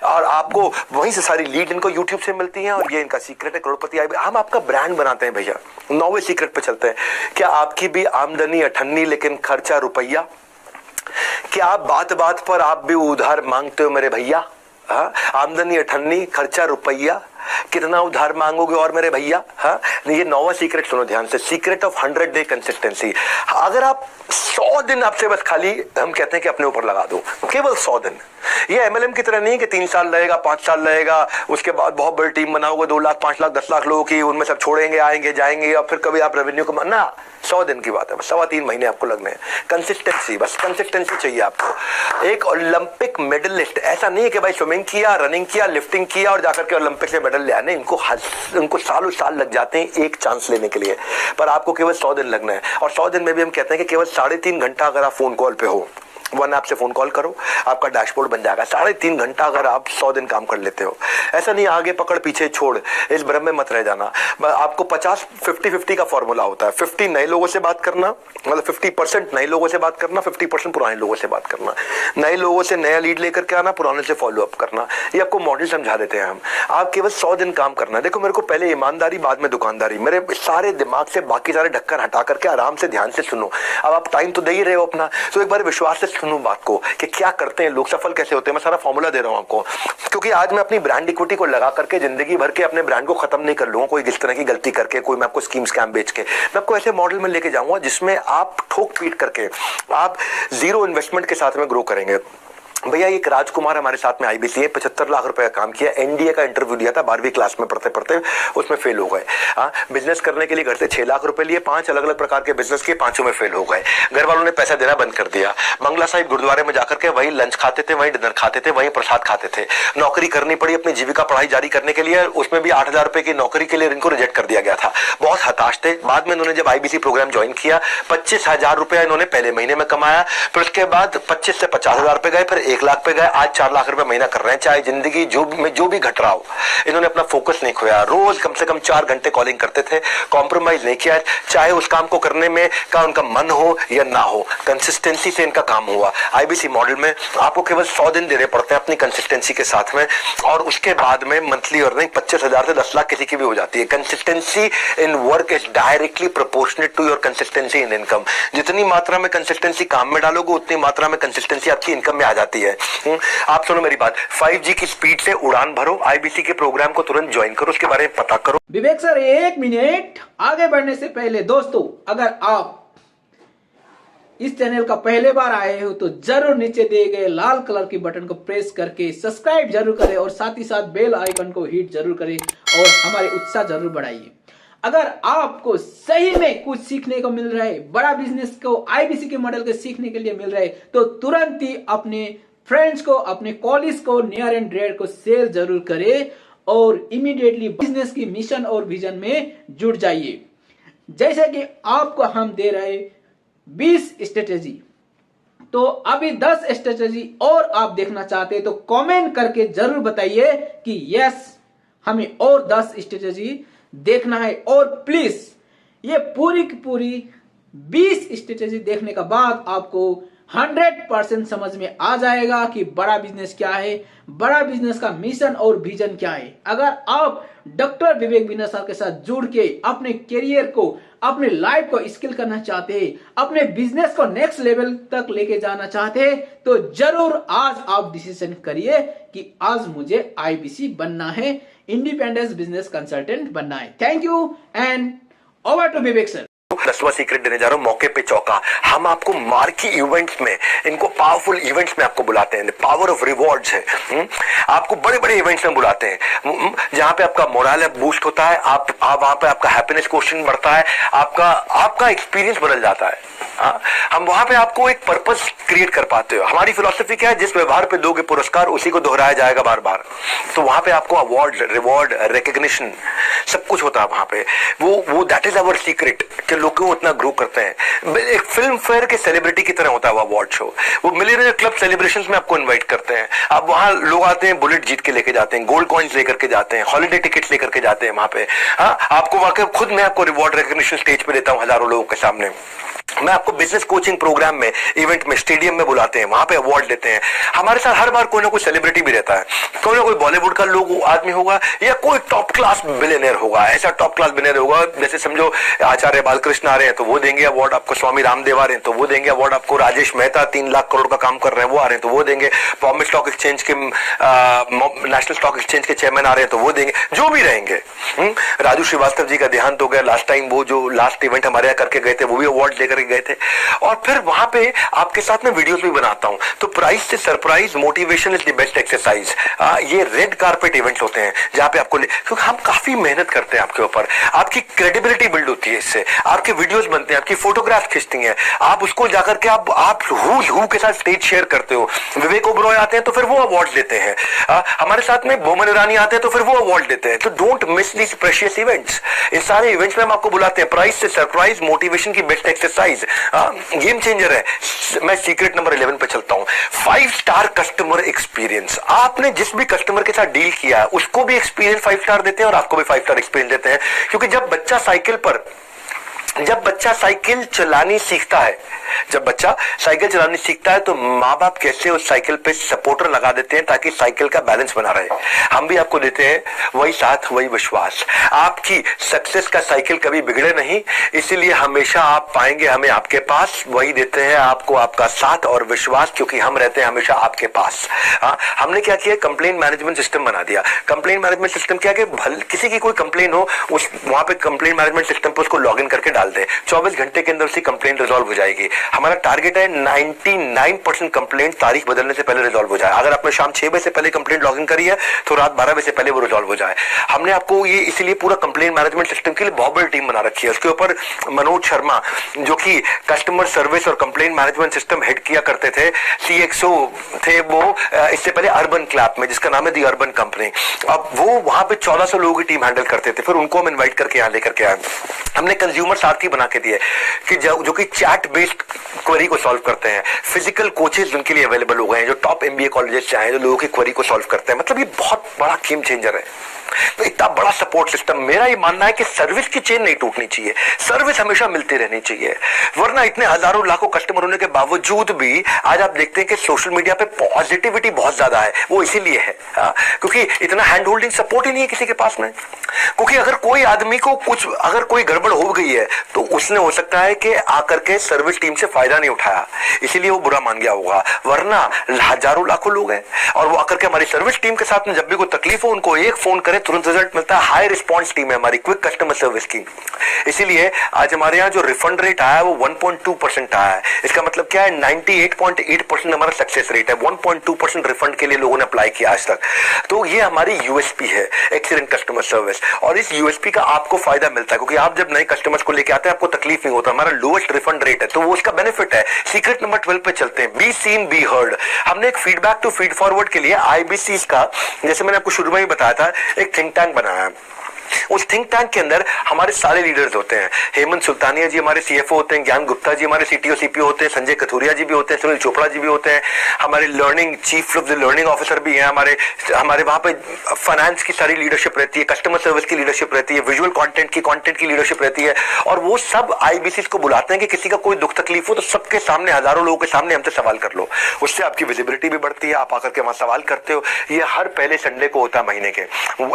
[SPEAKER 1] और आपको वहीं से सारी लीड इनको यूट्यूब से मिलती हैं, और ये इनका सीक्रेट है करोड़पति। हम आपका ब्रांड बनाते हैं भैया। 9वें सीक्रेट पे चलते हैं। क्या आपकी भी आमदनी अठन्नी लेकिन खर्चा रुपया? क्या आप बात बात पर आप भी उधार मांगते हो मेरे भैया? आमदनी अठन्नी, खर्चा रुपया, कितना उधार मांगोगे और मेरे भैया? हाँ, ये 9वां सीक्रेट सुनो ध्यान से, सीक्रेट ऑफ 100 डे कंसिस्टेंसी। अगर आप 100 दिन आपसे बस खाली, हम कहते हैं कि अपने ऊपर लगा दो, केवल 100 दिन। ये MLM की तरह नहीं कि 3 साल रहेगा, 5 साल रहेगा, उसके बाद बहुत बड़ी टीम बनाओगे, 2 लाख 5 लाख 10 लाख लोगों की, उनमें सब छोड़ेंगे, आएंगे जाएंगे, और फिर कभी आप रेवेन्यू को ना। 100 दिन की बात है, बस 3.25 महीने आपको लगने हैं। कंसिस्टेंसी, बस कंसिस्टेंसी चाहिए आपको। एक ओलंपिक मेडलिस्ट ऐसा नहीं है कि भाई स्विमिंग किया, रनिंग किया, लिफ्टिंग किया और जाकर के ओलंपिक से मेडल ले आने। इनको सालों साल लग जाते हैं एक चांस लेने के लिए, पर आपको केवल 100 दिन लगना है। और 100 दिन में भी हम कहते हैं कि केवल 3.5 घंटा अगर आप फोन कॉल पे हो, वन ऐप से फोन कॉल करो, आपका डैशबोर्ड बन जाएगा। 3.5 घंटा अगर आप 100 दिन काम कर लेते हो। ऐसा नहीं आगे पकड़ पीछे छोड़, इस भ्रम में मत रह जाना। आपको 50-50 का फॉर्मूला होता है। 50 नए लोगों से बात करना, मतलब 50% नए लोगों से बात करना, 50% पुराने लोगों से बात करना। नए लोगों से नया लीड लेकर के आना, पुराने से फॉलो अप करना। ये आपको मॉडल समझा देते हैं हम। आप केवल 100 दिन काम करना। देखो मेरे को पहले ईमानदारी बाद में दुकानदारी, मेरे सारे दिमाग से बाकी सारे ढक्कन हटा करके आराम से ध्यान से सुनो। अब आप टाइम तो दे ही रहे हो अपना, तो एक बार विश्वास से सुनो बात को कि क्या करते हैं लोग, सफल कैसे होते हैं। मैं सारा फॉर्मूला दे रहा हूं आपको, क्योंकि आज मैं अपनी ब्रांड इक्विटी को लगा करके जिंदगी भर के अपने ब्रांड को खत्म नहीं कर लूंगा कोई इस तरह की गलती करके, कोई मैं आपको स्कीम स्कैम बेच के। मैं आपको ऐसे मॉडल में लेके जाऊंगा जिसमें आप ठोक पीट करके आप जीरो इन्वेस्टमेंट के साथ में ग्रो करेंगे। भैया एक राजकुमार हमारे साथ में आईबीसी है, 75 लाख रुपए का काम किया, एनडीए का इंटरव्यू दिया था 12वीं क्लास में पढ़ते पढ़ते, उसमें फेल हो गए। बिजनेस करने के लिए घर से 6 लाख रुपए लिए, 5 अलग अलग प्रकार के बिजनेस किए, 5 में फेल हो गए। घर वालों ने पैसा देना बंद कर दिया। मंगला साहिब गुरुद्वारे में जाकर के वही लंच खाते थे, वही डिनर खाते थे, वही प्रसाद खाते थे। नौकरी करनी पड़ी अपनी जीविका पढ़ाई जारी करने के लिए, उसमें भी 8,000 रुपए की नौकरी के लिए इनको रिजेक्ट कर दिया गया था। बहुत हताश थे। बाद में इन्होंने जब आईबीसी प्रोग्राम ज्वाइन किया, 25,000 रुपया इन्होंने पहले महीने में कमाया, फिर उसके बाद 25 से 50,000 रुपए गए, फिर 1 लाख पे गए, आज 4 लाख रुपए महीना कर रहे हैं। चाहे जिंदगी जो भी घट रहा हो, इन्होंने अपना फोकस नहीं खोया। रोज कम से कम 4 घंटे कॉलिंग करते थे, कॉम्प्रोमाइज नहीं किया, चाहे उस काम को करने में का उनका मन हो या ना हो, कंसिस्टेंसी से इनका काम हुआ। आईबीसी मॉडल में आपको केवल 100 दिन देने पड़ते हैं अपनी कंसिस्टेंसी के साथ में, और उसके बाद में मंथली अर्निंग 25,000 से 10 लाख किसी की भी हो जाती है। Consistency in work is directly proportionate to your consistency in income. जितनी मात्रा में कंसिस्टेंसी काम में डालोगे, उतनी मात्रा में कंसिस्टेंसी आपकी इनकम में आ जाती है। आप सुनो मेरी बात, 5G की स्पीड से उड़ान भरो, आईबीसी के प्रोग्राम को तुरंत ज्वाइन करो, उसके बारे में पता करो।
[SPEAKER 2] विवेक सर 1 मिनट आगे बढ़ने से पहले दोस्तों, अगर आप इस चैनल का पहले बार आए हो तो जरूर नीचे दिए गए लाल कलर की बटन को प्रेस करके सब्सक्राइब जरूर करें, और साथ ही साथ बेल आइकन को हिट जरूर करें और हमारे उत्साह जरूर बढ़ाइए। अगर आपको सही में कुछ सीखने को मिल रहा है, बड़ा बिजनेस को आईबीसी के मॉडल के सीखने के लिए मिल रहा है, तो तुरंत ही अपने फ्रेंड्स को, अपने कॉलीग्स को, नियर एंड डियर को शेयर जरूर करें और इमीडिएटली बिजनेस की मिशन और विजन में जुड़ जाइए। जैसे कि आपको हम दे रहे 20 स्ट्रेटेजी, तो अभी 10 स्ट्रेटेजी और आप देखना चाहते हैं तो कमेंट करके जरूर बताइए कि यस हमें और 10 स्ट्रेटेजी देखना है। और प्लीज ये पूरी की पूरी 20 स्ट्रेटेजी देखने का बाद आपको 100% समझ में आ जाएगा कि बड़ा बिजनेस क्या है, बड़ा बिजनेस का मिशन और विजन क्या है। अगर आप डॉक्टर विवेक बिना सर के साथ जुड़ के अपने करियर को, अपने लाइफ को स्किल करना चाहते हैं, अपने बिजनेस को नेक्स्ट लेवल तक लेके जाना चाहते हैं, तो जरूर आज आप डिसीजन करिए कि आज मुझे आईबीसी बनना है, इंडिपेंडेंस बिजनेस कंसल्टेंट बनना है। Thank you and over to Vivek sir.
[SPEAKER 1] 10वां सीक्रेट देने जा रहा हूं, मौके पे चौका। हम आपको मार्की इवेंट्स में, इनको पावरफुल इवेंट्स में आपको बुलाते हैं, पावर ऑफ रिवॉर्ड्स है। आपको बड़े बड़े इवेंट्स में बुलाते हैं जहां पे आपका मोरल बूस्ट होता है, आप वहां पे आपका हैप्पीनेस क्वेश्चन बढ़ता है, आपका एक्सपीरियंस बदल जाता है। हम वहां पे आपको एक पर्पस क्रिएट कर पाते हो। हमारी फिलॉसफी क्या है, जिस व्यवहार पे दोगे पुरस्कार उसी को दोहराया जाएगा बार बार। तो वहां पे आपको अवार्ड, रिवॉर्ड, रिकग्निशन सब कुछ होता है वहां पे। वो दैट इज आवर सीक्रेट कि लोग क्यों इतना ग्रो करते हैं। एक फिल्म फेयर के सेलिब्रिटी की तरह होता है वो अवार्ड शो। वो मिलियनेयर क्लब सेलिब्रेशंस में आपको इनवाइट करते हैं। अब वहां लोग आते हैं, बुलेट जीत के लेके जाते हैं, गोल्ड कॉइन्स लेकर के जाते हैं, हॉलिडे टिकट्स लेकर के जाते हैं वहां पे। आपको वहां खुद मैं आपको रिवॉर्ड रिकग्निशन स्टेज पे देता हूं हजारों लोगों के सामने। मैं आपको बिजनेस कोचिंग प्रोग्राम में, इवेंट में, स्टेडियम में बुलाते हैं, वहां पे अवार्ड देते हैं। हमारे साथ हर बार कोई ना कोई सेलिब्रिटी भी रहता है, कोई ना कोई बॉलीवुड का लोग आदमी होगा या कोई टॉप क्लास बिलियनियर होगा। ऐसा टॉप क्लास बिलियनियर होगा जैसे समझो आचार्य बालकृष्ण आ रहे हैं तो वो देंगे अवार्ड आपको, स्वामी रामदेव आ रहे हैं तो वो देंगे अवार्ड आपको, राजेश मेहता 3 लाख करोड़ का काम कर रहे हैं वो आ रहे हैं तो वो देंगे, बॉम्बे स्टॉक एक्सचेंज के नेशनल स्टॉक एक्सचेंज के चेयरमैन आ रहे हैं तो वो देंगे, जो भी रहेंगे। राजू श्रीवास्तव जी का देहांत हो गया लास्ट टाइम, वो जो लास्ट इवेंट हमारे यहाँ करके गए थे वो भी अवार्ड लेकर गए थे। और फिर वहां पे आपके साथ में वीडियोस भी बनाता हूं। तो प्राइज से surprise, motivation is the best exercise. ये रेड कारपेट इवेंट्स होते हैं जहां पे आपको, क्योंकि हम काफी मेहनत करते हैं आपके ऊपर, आपकी क्रेडिबिलिटी बिल्ड होती है इससे, आपके वीडियोस बनते हैं, आपकी फोटोग्राफ खींचती हैं, आप उसको जाकर के आप हु के साथ स्टेज शेयर करते हो। विवेक ओबरॉय आते हैं तो फिर वो अवार्ड देते हैं, हमारे साथ में बोमन ईरानी आते हैं तो फिर वो अवार्ड देते हैं। तो don't miss this precious events. इन सारे इवेंट्स में हम आपको बुलाते हैं, प्राइज से सरप्राइज, मोटिवेशन की best exercise. Guys, game changer है। मैं सीक्रेट नंबर 11 पे चलता हूं। 5 स्टार कस्टमर एक्सपीरियंस। आपने जिस भी कस्टमर के साथ डील किया है उसको भी एक्सपीरियंस 5 स्टार देते हैं और आपको भी 5 स्टार एक्सपीरियंस देते हैं। क्योंकि जब बच्चा साइकिल चलानी सीखता है तो माँ बाप कैसे उस साइकिल पे सपोर्टर लगा देते हैं ताकि साइकिल का बैलेंस बना रहे। हम भी आपको देते हैं वही साथ, वही विश्वास। आपकी सक्सेस का साइकिल कभी बिगड़े नहीं, इसीलिए हमेशा आप पाएंगे हमें आपके पास। वही देते हैं आपको आपका साथ और विश्वास, क्योंकि हम रहते हैं हमेशा आपके पास। हमने क्या किया, कंप्लेंट मैनेजमेंट सिस्टम बना दिया। कंप्लेंट मैनेजमेंट सिस्टम क्या कि किसी की कोई कंप्लेन हो, उस वहां पे कंप्लेंट मैनेजमेंट सिस्टम पे उसको लॉग इन करके डाल दे, 24 घंटे के अंदर उसकी कंप्लेंट रिजॉल्व हो जाएगी। हमारा टारगेट है 99% कंप्लेंट तारीख बदलने से पहले रिजॉल्व हो जाए। अगर आपने शाम 6 बजे से पहले कंप्लेंट लॉग इन करी है तो रात 12 बजे से पहले वो रिजॉल्व हो जाए। हमने आपको ये इसीलिए पूरा कंप्लेंट मैनेजमेंट सिस्टम के लिए बहुत बड़ी टीम बना रखी है। उसके ऊपर मनोज शर्मा जो कि कस्टमर सर्विस और कंप्लेंट मैनेजमेंट सिस्टम हेड किया करते थे, CXO थे वो इससे पहले अर्बन क्लैप में, जिसका नाम है दी अर्बन कंपनी। अब वो वहां पे 1400 लोगों की टीम हैंडल करते थे। फिर उनको हम इन्वाइट करके यहाँ लेकर के आए। हमने कंज्यूमर साथी बना के दिए कि जो कि चैट बेस्ड क्वेरी को सॉल्व करते हैं। फिजिकल कोचेस उनके लिए अवेलेबल हो गए हैं जो टॉप MBA कॉलेजेस से आए हैं, जो लोगों की क्वेरी को सॉल्व करते हैं। मतलब ये बहुत बड़ा गेम चेंजर है। तो इतना बड़ा सपोर्ट सिस्टम। मेरा ये मानना है कि सर्विस की चेन नहीं टूटनी चाहिए, सर्विस हमेशा मिलती रहनी चाहिए। वरना इतने हजारों लाखों कस्टमर होने के बावजूद भी आज आप देखते हैं कि सोशल मीडिया पे पॉजिटिविटी बहुत ज्यादा है। वो इसीलिए है क्योंकि इतना हैंड होल्डिंग सपोर्ट ही नहीं है किसी के पास में। क्योंकि अगर कोई आदमी को अगर कोई गड़बड़ हो गई है तो उसने हो सकता है कि आकर के सर्विस टीम से फायदा नहीं उठाया, इसीलिए वो बुरा मान गया होगा। वरना हजारों लाखों लोग हैं और वो आकर के हमारी सर्विस टीम के साथ में जब भी कोई तकलीफ हो उनको एक फोन करे, तुरंत रिजल्ट मिलता है। हाई रिस्पॉन्स टीम है हमारी, क्विक कस्टमर सर्विस की। इसीलिए आज हमारे यहाँ जो रिफंड रेट आया है वो 1.2% आया है। इसका मतलब क्या है, 98.8% हमारा सक्सेस रेट है। 1.2% रिफंड के लिए लोगों ने अप्लाई किया आज तक। तो ये हमारी USP है, एक्सीलेंट कस्टमर सर्विस। और इस USP का आपको फायदा मिलता है क्योंकि आप जब नए कस्टमर्स को लेके आते हैं आपको तकलीफ नहीं होता। हमारा लोएस्ट रिफंड रेट है तो वो उसका बेनिफिट है। सीक्रेट नंबर 12 पे चलते हैं, बी सीन बी हर्ड। हमने एक फीडबैक टू फीड फॉरवर्ड के लिए IBC का, जैसे मैंने आपको शुरू में ही बताया था, एक थिंक टैंक बनाया है। उस थिंक टैंक के अंदर हमारे सारे लीडर्स होते हैं। हेमंत सुल्तानिया जी हमारे CFO होते हैं, ज्ञान गुप्ता जी हमारे CTO CPO होते हैं, संजय कथुरिया जी भी होते हैं, सुनील चोपड़ा जी भी होते हैं, हमारे learning chief of the learning officer भी हैं, हमारे वहां पे फाइनेंस की सारी लीडरशिप रहती है, कस्टमर सर्विस की लीडरशिप रहती है, विजुअल कंटेंट की लीडरशिप रहती है। और वो सब IBC को बुलाते हैं कि किसी का कोई दुख तकलीफ हो तो सबके सामने, हजारों लोगों के सामने हमसे सवाल कर लो। उससे आपकी विजिबिलिटी भी बढ़ती है, आप आकर के वहां सवाल करते हो। ये हर पहले संडे को होता है महीने के,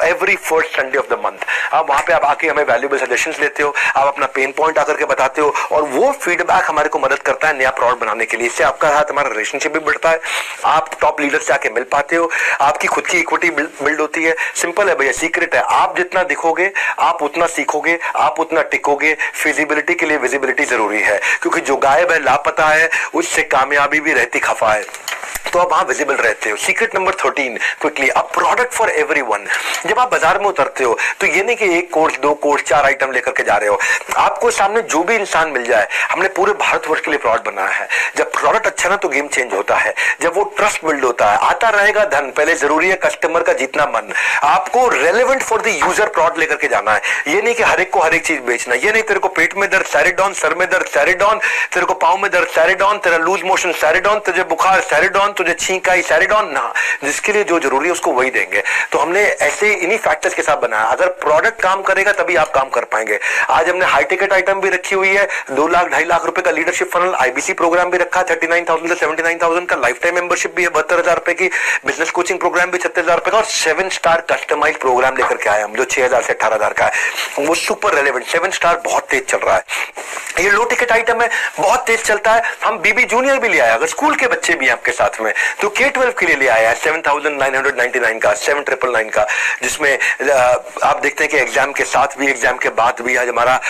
[SPEAKER 1] every first Sunday off the month. आप वहां पे आप आके हमें वैल्यूएबल सजेशंस लेते हो, आप अपना पेन पॉइंट आकर के बताते हो और वो फीडबैक हमारे को मदद करता है नया प्रोडक्ट बनाने के लिए। इससे आपका साथ हमारा रिलेशनशिप भी बढ़ता है, आप टॉप लीडर से आके मिल पाते हो, आपकी खुद की इक्विटी बिल्ड होती है। सिंपल है भैया, सीक्रेट है, आप जितना दिखोगे आप उतना सीखोगे, आप उतना टिकोगे। फिजिबिलिटी के लिए विजिबिलिटी जरूरी है क्योंकि जो गायब है, लापता है, उससे कामयाबी भी रहती खफा है। तो आप वहां विजिबल रहते हो। Secret number 13 quickly, a product for everyone. जब आप बाजार में उतरते हो तो ये नहीं कि एक कोर्स, 2 कोर्स, 4 आइटम लेकर के जा रहे हो। आपको सामने जो भी इंसान मिल जाए, हमने पूरे भारतवर्ष के लिए प्रोडक्ट बनाया है। जब प्रोडक्ट अच्छा ना तो गेम चेंज होता है, जब वो ट्रस्ट बिल्ड होता है, आता रहेगा धन। पहले जरूरी है कस्टमर का जीतना मन। आपको relevant for the user product लेकर के जाना है। ये नहीं कि हर एक को हर एक चीज बेचना। ये नहीं तेरे को पेट में दर्द सैरिडॉन, सर में दर्द सैरिडॉन, तेरे को पांव में दर्द सैरिडॉन, तेरा लूज मोशन सैरिडॉन, तुझे बुखार सैरिडॉन, तुझे छींक आई सैरिडॉन ना। जिसके लिए जो जरूरी है उसको वही देंगे। तो हमने ऐसे इन्हीं फैक्टर्स के साथ बनाया। अगर प्रोडक्ट काम करेगा तभी आप काम कर पाएंगे। आज हमने हाई टिकट आइटम भी रखी हुई है, 2 लाख 2.5 लाख रुपए का लीडरशिप फनल IBC प्रोग्राम भी रखा है, 39,000 से 79,000 का लाइफ टाइम मेंबरशिप भी है, 72,000 रुपए की बिजनेस कोचिंग प्रोग्राम भी 36,000 रुपए का, और 7 स्टार कस्टमाइज प्रोग्राम लेकर के आए हम जो 6,000 से 18,000 का है। वो सुपर रेलेवेंट 7 स्टार बहुत तेज चल रहा है। ये लो टिकट आइटम है, बहुत तेज चलता है। हम BB जूनियर भी ले आए, अगर स्कूल के बच्चे भी आपके साथ में तो K12 के लिए ले आया है 7,999 का, 7,999 का, जिसमें आप देखते हैं कि एग्जाम के साथ भी, एग्जाम के बाद भी आज हमारा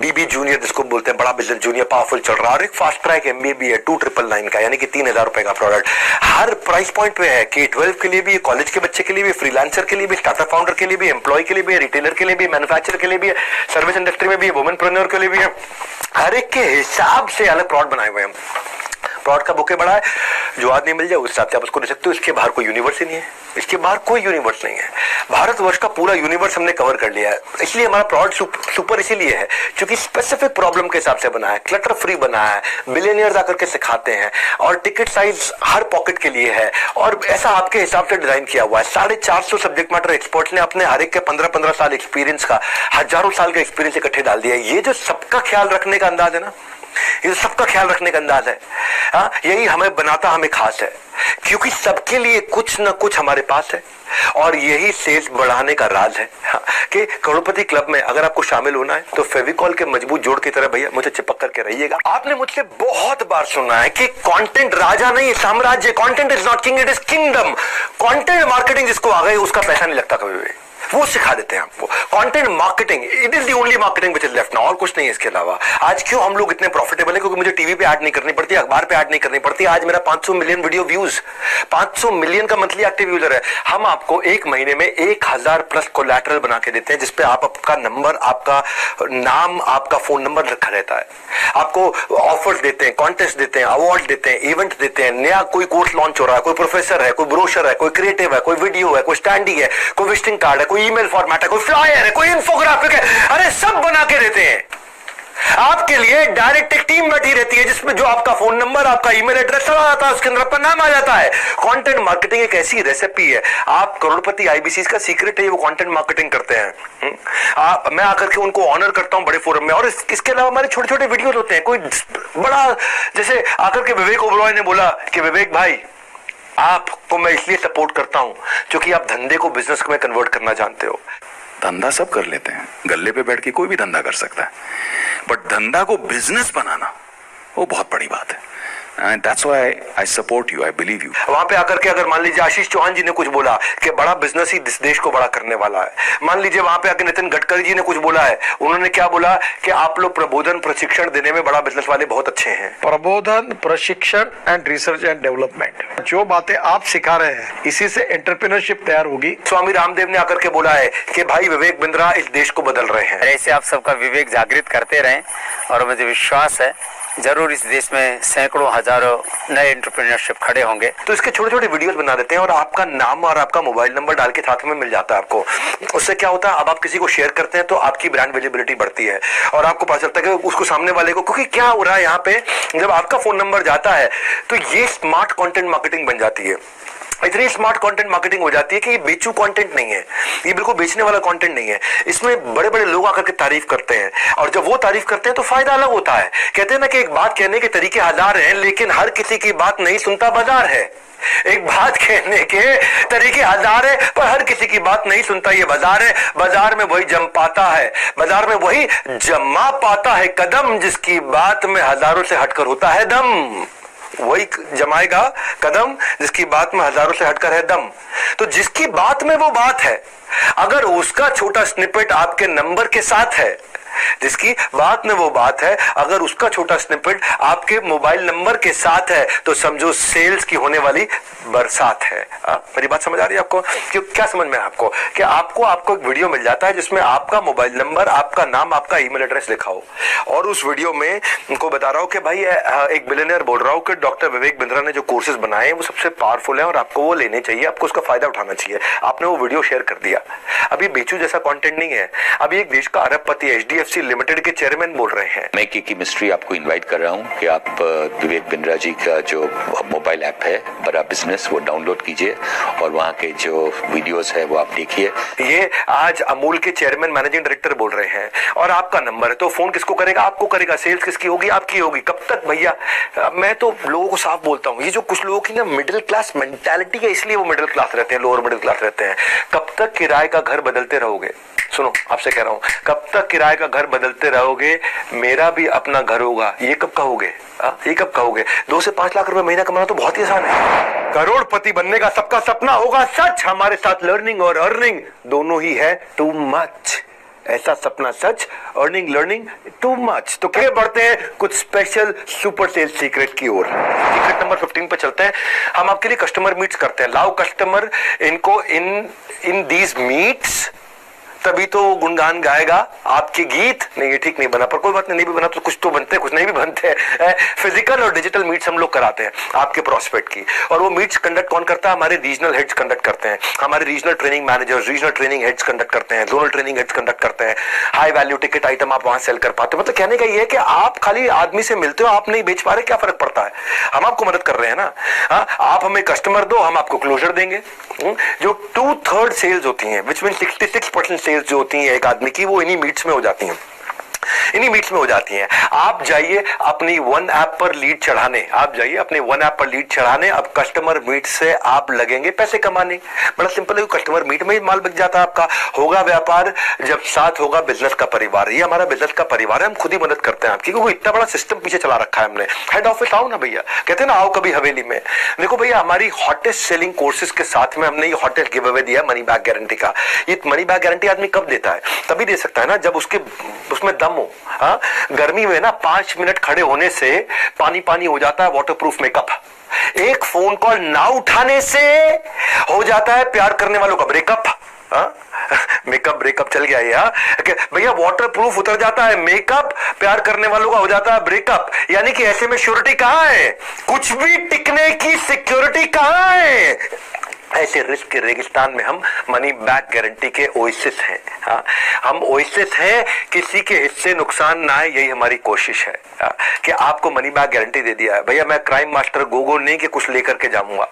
[SPEAKER 1] BB जूनियर जिसको बोलते हैं बड़ा बिजनेस जूनियर पावरफुल चल रहा है। और एक फास्ट ट्रैक MBA भी है 2,999 का, यानी कि 3,000 रुपए का प्रोडक्ट हर प्राइस पॉइंट पे है। K12 के लिए भी, कॉलेज के बच्चे के लिए भी, फ्रीलांसर के लिए भी, स्टार्टअप फाउंडर के लिए भी, एम्प्लॉय के लिए भी, रिटेलर के लिए भी, मैन्युफैक्चरर के लिए भी, सर्विस इंडस्ट्री में भी, वुमेनप्रेन्योर के लिए भी है। हर एक के हिसाब से अलग प्रोडक्ट बनाए हुए हैं। प्लॉट का बुके बड़ा है, जो आदमी मिल जाए उस हिसाब से आप उसको ले सकते हो। इसके बाहर कोई यूनिवर्स ही नहीं है, इसके बाहर कोई यूनिवर्स नहीं है। भारतवर्ष का पूरा यूनिवर्स हमने कवर कर लिया है। इसलिए हमारा प्लॉट सुपर इसीलिए है क्योंकि स्पेसिफिक प्रॉब्लम के हिसाब से बना है, क्लटर फ्री बना है, बिलियनियर्स आकर के सिखाते हैं और टिकट साइज हर पॉकेट के लिए है और ऐसा आपके हिसाब से डिजाइन किया हुआ है। 450 सब्जेक्ट मैटर एक्सपर्ट ने अपने हर एक के 15-15 साल एक्सपीरियंस का, हजारों साल का एक्सपीरियंस इकट्ठे डाल दिया है। ये जो सबका ख्याल रखने का अंदाज है ना, ये सबका ख्याल रखने का अंदाज है, हाँ, यही हमें बनाता हमें खास है क्योंकि सबके लिए कुछ ना कुछ हमारे पास है और यही सेल्स बढ़ाने का राज है। हाँ, कि करोड़पति क्लब में अगर आपको शामिल होना है तो फेविकॉल के मजबूत जोड़ की तरह भैया मुझे चिपक करके रहिएगा। आपने मुझसे बहुत बार सुना है कि कंटेंट राजा नहीं साम्राज्य, content is not king it is kingdom. Content marketing जिसको आ गई उसका पैसा नहीं लगता कभी भी, वो सिखा देते हैं आपको। Content marketing it is the only marketing which is left now, और कुछ नहीं है इसके अलावा। आज क्यों हम लोग इतने प्रॉफिटेबल है? क्योंकि मुझे टीवी पे ऐड नहीं करनी पड़ती, अखबार पे ऐड नहीं करनी पड़ती। आज मेरा 500 मिलियन वीडियो व्यूज, 500 मिलियन का मंथली एक्टिव यूजर है। हम आपको एक महीने में 1000 प्लस कोलैटरल बना के देते हैं जिसपे आप आपका नंबर, आपका नाम, आपका फोन नंबर रखा रहता है। आपको ऑफर्स देते हैं, कॉन्टेस्ट देते हैं, अवार्ड देते हैं, इवेंट देते हैं। नया कोई कोर्स लॉन्च हो रहा है, कोई प्रोफेसर है, कोई ब्रोशर है, कोई क्रिएटिव है, कोई वीडियो है, कोई स्टैंडी है, कोई विजिटिंग कार्ड है, कोई ईमेल फॉर्मेट है, कोई फ्लायर है, कोई इन्फोग्राफिक है, अरे सब बना के देते हैं आपके लिए। डायरेक्ट एक टीम बैठी रहती है जिसमें जो आपका फोन नंबर, आपका ईमेल एड्रेस सब आ जाता है, उसके अंदर आपका नाम आ जाता है। कंटेंट मार्केटिंग एक ऐसी रेसिपी है, आप करोड़पति आईबीसी का सीक्रेट है, वो कंटेंट मार्केटिंग करते हैं। मैं आकर के उनको ऑनर करता हूं बड़े फोरम में और इसके अलावा हमारे छोटे छोटे वीडियोस होते हैं। कोई बड़ा, जैसे आकर के विवेक ओबरॉय ने बोला कि विवेक भाई आपको मैं इसलिए सपोर्ट करता हूं क्योंकि आप धंधे को बिजनेस में कन्वर्ट करना जानते हो।
[SPEAKER 3] धंधा सब कर लेते हैं, गल्ले पे बैठ के कोई भी धंधा कर सकता है, बट धंधा को बिजनेस बनाना वो बहुत बड़ी बात है। And that's why I support you, I believe you.
[SPEAKER 1] वहां पे आकर के अगर मान लीजिए आशीष चौहान जी ने कुछ बोला कि बड़ा बिजनेस ही इस देश को बड़ा करने वाला है, मान लीजिए वहां पे आकर नितिन गडकरी जी ने कुछ बोला है, उन्होंने क्या बोला कि आप लोग प्रबोधन प्रशिक्षण देने में बड़ा बिजनेस वाले बहुत अच्छे हैं।
[SPEAKER 4] प्रबोधन, प्रशिक्षण एंड रिसर्च एंड डेवलपमेंट, जो बातें आप सिखा रहे हैं इसी से एंटरप्रेन्योरशिप तैयार होगी।
[SPEAKER 1] स्वामी रामदेव ने आकर के बोला है कि भाई विवेक बिंद्रा इस देश को बदल रहे हैं।
[SPEAKER 5] ऐसे आप सबका विवेक जागृत करते रहें और मुझे विश्वास है जरूर इस देश में सैकड़ों हजारों नए एंटरप्रेन्योरशिप खड़े होंगे।
[SPEAKER 1] तो इसके छोटे छोटे वीडियोस बना देते हैं और आपका नाम और आपका मोबाइल नंबर डाल के साथ में मिल जाता है आपको। उससे क्या होता है, अब आप किसी को शेयर करते हैं तो आपकी ब्रांड विजिबिलिटी बढ़ती है और आपको पता चलता है कि उसको सामने वाले को, क्योंकि क्या हो रहा है यहाँ पे, जब आपका फोन नंबर जाता है तो ये स्मार्ट कंटेंट मार्केटिंग बन जाती है। इतनी स्मार्ट कंटेंट मार्केटिंग हो जाती है कि ये बेचू कंटेंट नहीं है, ये बिल्कुल बेचने वाला कंटेंट नहीं है। इसमें बड़े बड़े लोग आकर के तारीफ करते हैं और जब वो तारीफ करते हैं तो फायदा अलग होता है। कहते हैं ना कि एक बात कहने के तरीके हजार हैं लेकिन हर किसी की बात नहीं सुनता बाजार है। एक बात कहने के तरीके हजार है पर हर किसी की बात नहीं सुनता ये बाजार है। बाजार में वही जम पाता है, बाजार में वही जमा पाता है कदम जिसकी बात में हजारों से हटकर होता है दम। वही जमाएगा कदम जिसकी बात में हजारों से हटकर है दम। तो जिसकी बात में वो बात है, अगर उसका छोटा स्निपेट आपके नंबर के साथ है, जिसकी बात में वो बात है, अगर उसका छोटा स्निपेट आपके मोबाइल नंबर के साथ है तो समझो सेल्स की होने वाली बरसात है। मेरी बात समझ आ रही है आपको? क्यों, क्या समझ में आपको कि आपको एक वीडियो मिल जाता है जिसमें आपका मोबाइल नंबर, आपका नाम, आपका ईमेल एड्रेस लिखा हो और उस वीडियो में उनको बता रहा हूं कि भाई एक बिलियनियर बोल रहा हूं कि डॉक्टर विवेक बिंद्रा ने जो कोर्सेज बनाए हैं वो सबसे पावरफुल है और आपको वो लेने चाहिए, आपको उसका फायदा उठाना चाहिए। आपने वो वीडियो शेयर कर दिया। अभी बेचू जैसा कंटेंट नहीं है, अभी एक देश का अरबपति HDFC लिमिटेड के चेयरमैन बोल रहे हैं।
[SPEAKER 6] मैं की मिस्ट्री आपको इनवाइट कर रहा हूं कि आप विवेक बिंद्रा जी का जो मोबाइल ऐप है बड़ा बिजनेस, वो डाउनलोड कीजिए और वहां के जो वीडियोस है वो आप देखिए।
[SPEAKER 1] ये आज अमूल के चेयरमैन मैनेजिंग डायरेक्टर बोल रहे हैं और आपका नंबर है तो फोन किसको करेगा? आपको करेगा। सेल्स किसकी होगी? आपकी होगी। कब तक भैया? मैं तो लोगों को साफ बोलता हूं, ये जो कुछ लोगों की ना मिडिल क्लास मेंटालिटी है इसलिए वो मिडिल क्लास रहते हैं, लोअर मिडिल क्लास रहते हैं। कब तक किराए का घर बदलते रहोगे? सुनो, आपसे कह रहा हूं, कब तक किराए का घर बदलते रहोगे? मेरा भी अपना घर होगा, ये कब कहोगे? ये कब कहोगे? 2 से 5 लाख रुपए महीना कमाना तो बहुत ही आसान है। करोड़पति बनने का सबका सपना होगा सच। हमारे साथ लर्निंग और अर्निंग दोनों ही है टू मच। ऐसा सपना सच, अर्निंग लर्निंग टू मच। तो क्या बढ़ते हैं कुछ स्पेशल सुपर सेल्स सीक्रेट की ओर। सीक्रेट नंबर 15 पे चलते हैं। हम आपके लिए कस्टमर मीट्स करते हैं। लाओ कस्टमर इनको इन दीज मीट्स, तभी तो गुणगान गाएगा आपके गीत नहीं, ये ठीक नहीं बना, पर कोई बात नहीं भी बना तो कुछ तो बनते हैं, कुछ नहीं भी बनते हैं। फिजिकल और डिजिटल मीट्स हम लोग कराते हैं आपके प्रोस्पेक्ट की, और वो मीट्स कंडक्ट कौन करता है? हमारे रीजनल हेड्स कंडक्ट करते हैं, हमारे regional training managers, regional training heads conduct करते हैं, जोनल ट्रेनिंग हेड्स कंडक्ट करते हैं। हाई वैल्यू टिकट आइटम आप वहां सेल कर पाते हो। मतलब कहने का ये है कि आप खाली आदमी से मिलते हो, आप नहीं बेच पा रहे, क्या फर्क पड़ता है? हम आपको मदद कर रहे हैं ना। हाँ, आप हमें कस्टमर दो, हम आपको क्लोजर देंगे। जो 2/3 सेल्स होती हैं, विच मीन 66% सेल्स जो होती हैं एक आदमी की, वो इन्हीं मीट्स में हो जाती हैं, इन्हीं मीट्स में हो जाती हैं। आप जाइए अपनी वन ऐप पर लीड चढ़ाने, आप जाइए अपने वन ऐप पर लीड चढ़ाने। अब कस्टमर मीट से आप लगेंगे पैसे कमाने। बड़ा सिंपल है, कस्टमर मीट में ही माल बिक जाता है आपका। होगा व्यापार जब साथ होगा बिजनेस का परिवार। ये हमारा बिजनेस का परिवार है, हम खुद ही मदद करते हैं आपकी, क्योंकि इतना बड़ा सिस्टम पीछे चला रखा है हमने। हेड ऑफिस आओ ना भैया, कहते हैं ना आओ कभी हवेली में। देखो भैया, हमारी हॉटेस्ट सेलिंग कोर्सेज के साथ में हमने ये हॉटेस्ट गिव अवे दिया मनी बैक गारंटी का। ये मनी बैक गारंटी आदमी कब देता है? तभी दे सकता है ना जब उसमें दम हो। हाँ, गर्मी में ना 5 मिनट खड़े होने से पानी पानी हो जाता है वाटरप्रूफ मेकअप। एक फोन कॉल ना उठाने से हो जाता है प्यार करने वालों का ब्रेकअप। मेकअप ब्रेकअप चल गया ये भैया, वाटरप्रूफ उतर जाता है मेकअप, प्यार करने वालों का हो जाता है ब्रेकअप। यानी कि ऐसे में श्योरिटी कहां है? कुछ भी टिकने की सिक्योरिटी कहां है? ऐसे रिस्क के रेगिस्तान में हम मनी बैक गारंटी के ओएसिस हैं। हाँ, हम ओएसिस हैं, किसी के हिस्से नुकसान ना आए, यही हमारी कोशिश है। हाँ, कि आपको मनी बैक गारंटी दे दिया है भैया। मैं क्राइम मास्टर गोगो नहीं कि कुछ लेकर के जाऊंगा,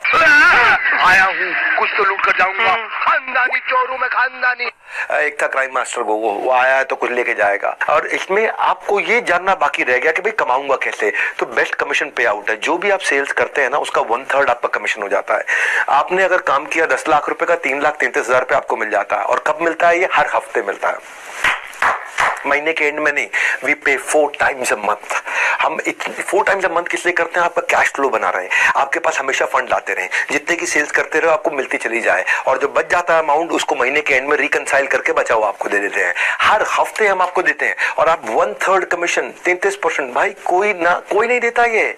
[SPEAKER 7] आया हूँ कुछ तो लूट कर जाऊंगा, खानदानी चोर हूं मैं, खानदानी।
[SPEAKER 1] एक था क्राइम मास्टर गोगो, वो आया है तो कुछ लेके जाएगा। और इसमें आपको ये जानना बाकी रह गया कि भाई कमाऊंगा कैसे। तो बेस्ट कमीशन पे आउट है, जो भी आप सेल्स करते हैं ना उसका 1/3 आपका कमीशन हो जाता है। आपने अगर काम किया 10 लाख रुपए का, 3,33,000 रुपए आपको मिल जाता है। और कब मिलता है? ये हर हफ्ते मिलता है, महीने के एंड में नहीं। वी पे 4 times a month। हम 4 times a month किस लिए करते हैं? आपका कैश फ्लो बना रहे, आपके पास हमेशा फंड लाते रहे, जितने की सेल्स करते रहो आपको मिलती चली जाए, और जो बच जाता है अमाउंट उसको महीने के एंड में रिकनसाइल करके बचाओ आपको दे देते हैं। हर हफ्ते हम आपको देते हैं, और आप 1/3 कमीशन 33%। भाई कोई नहीं देता, ये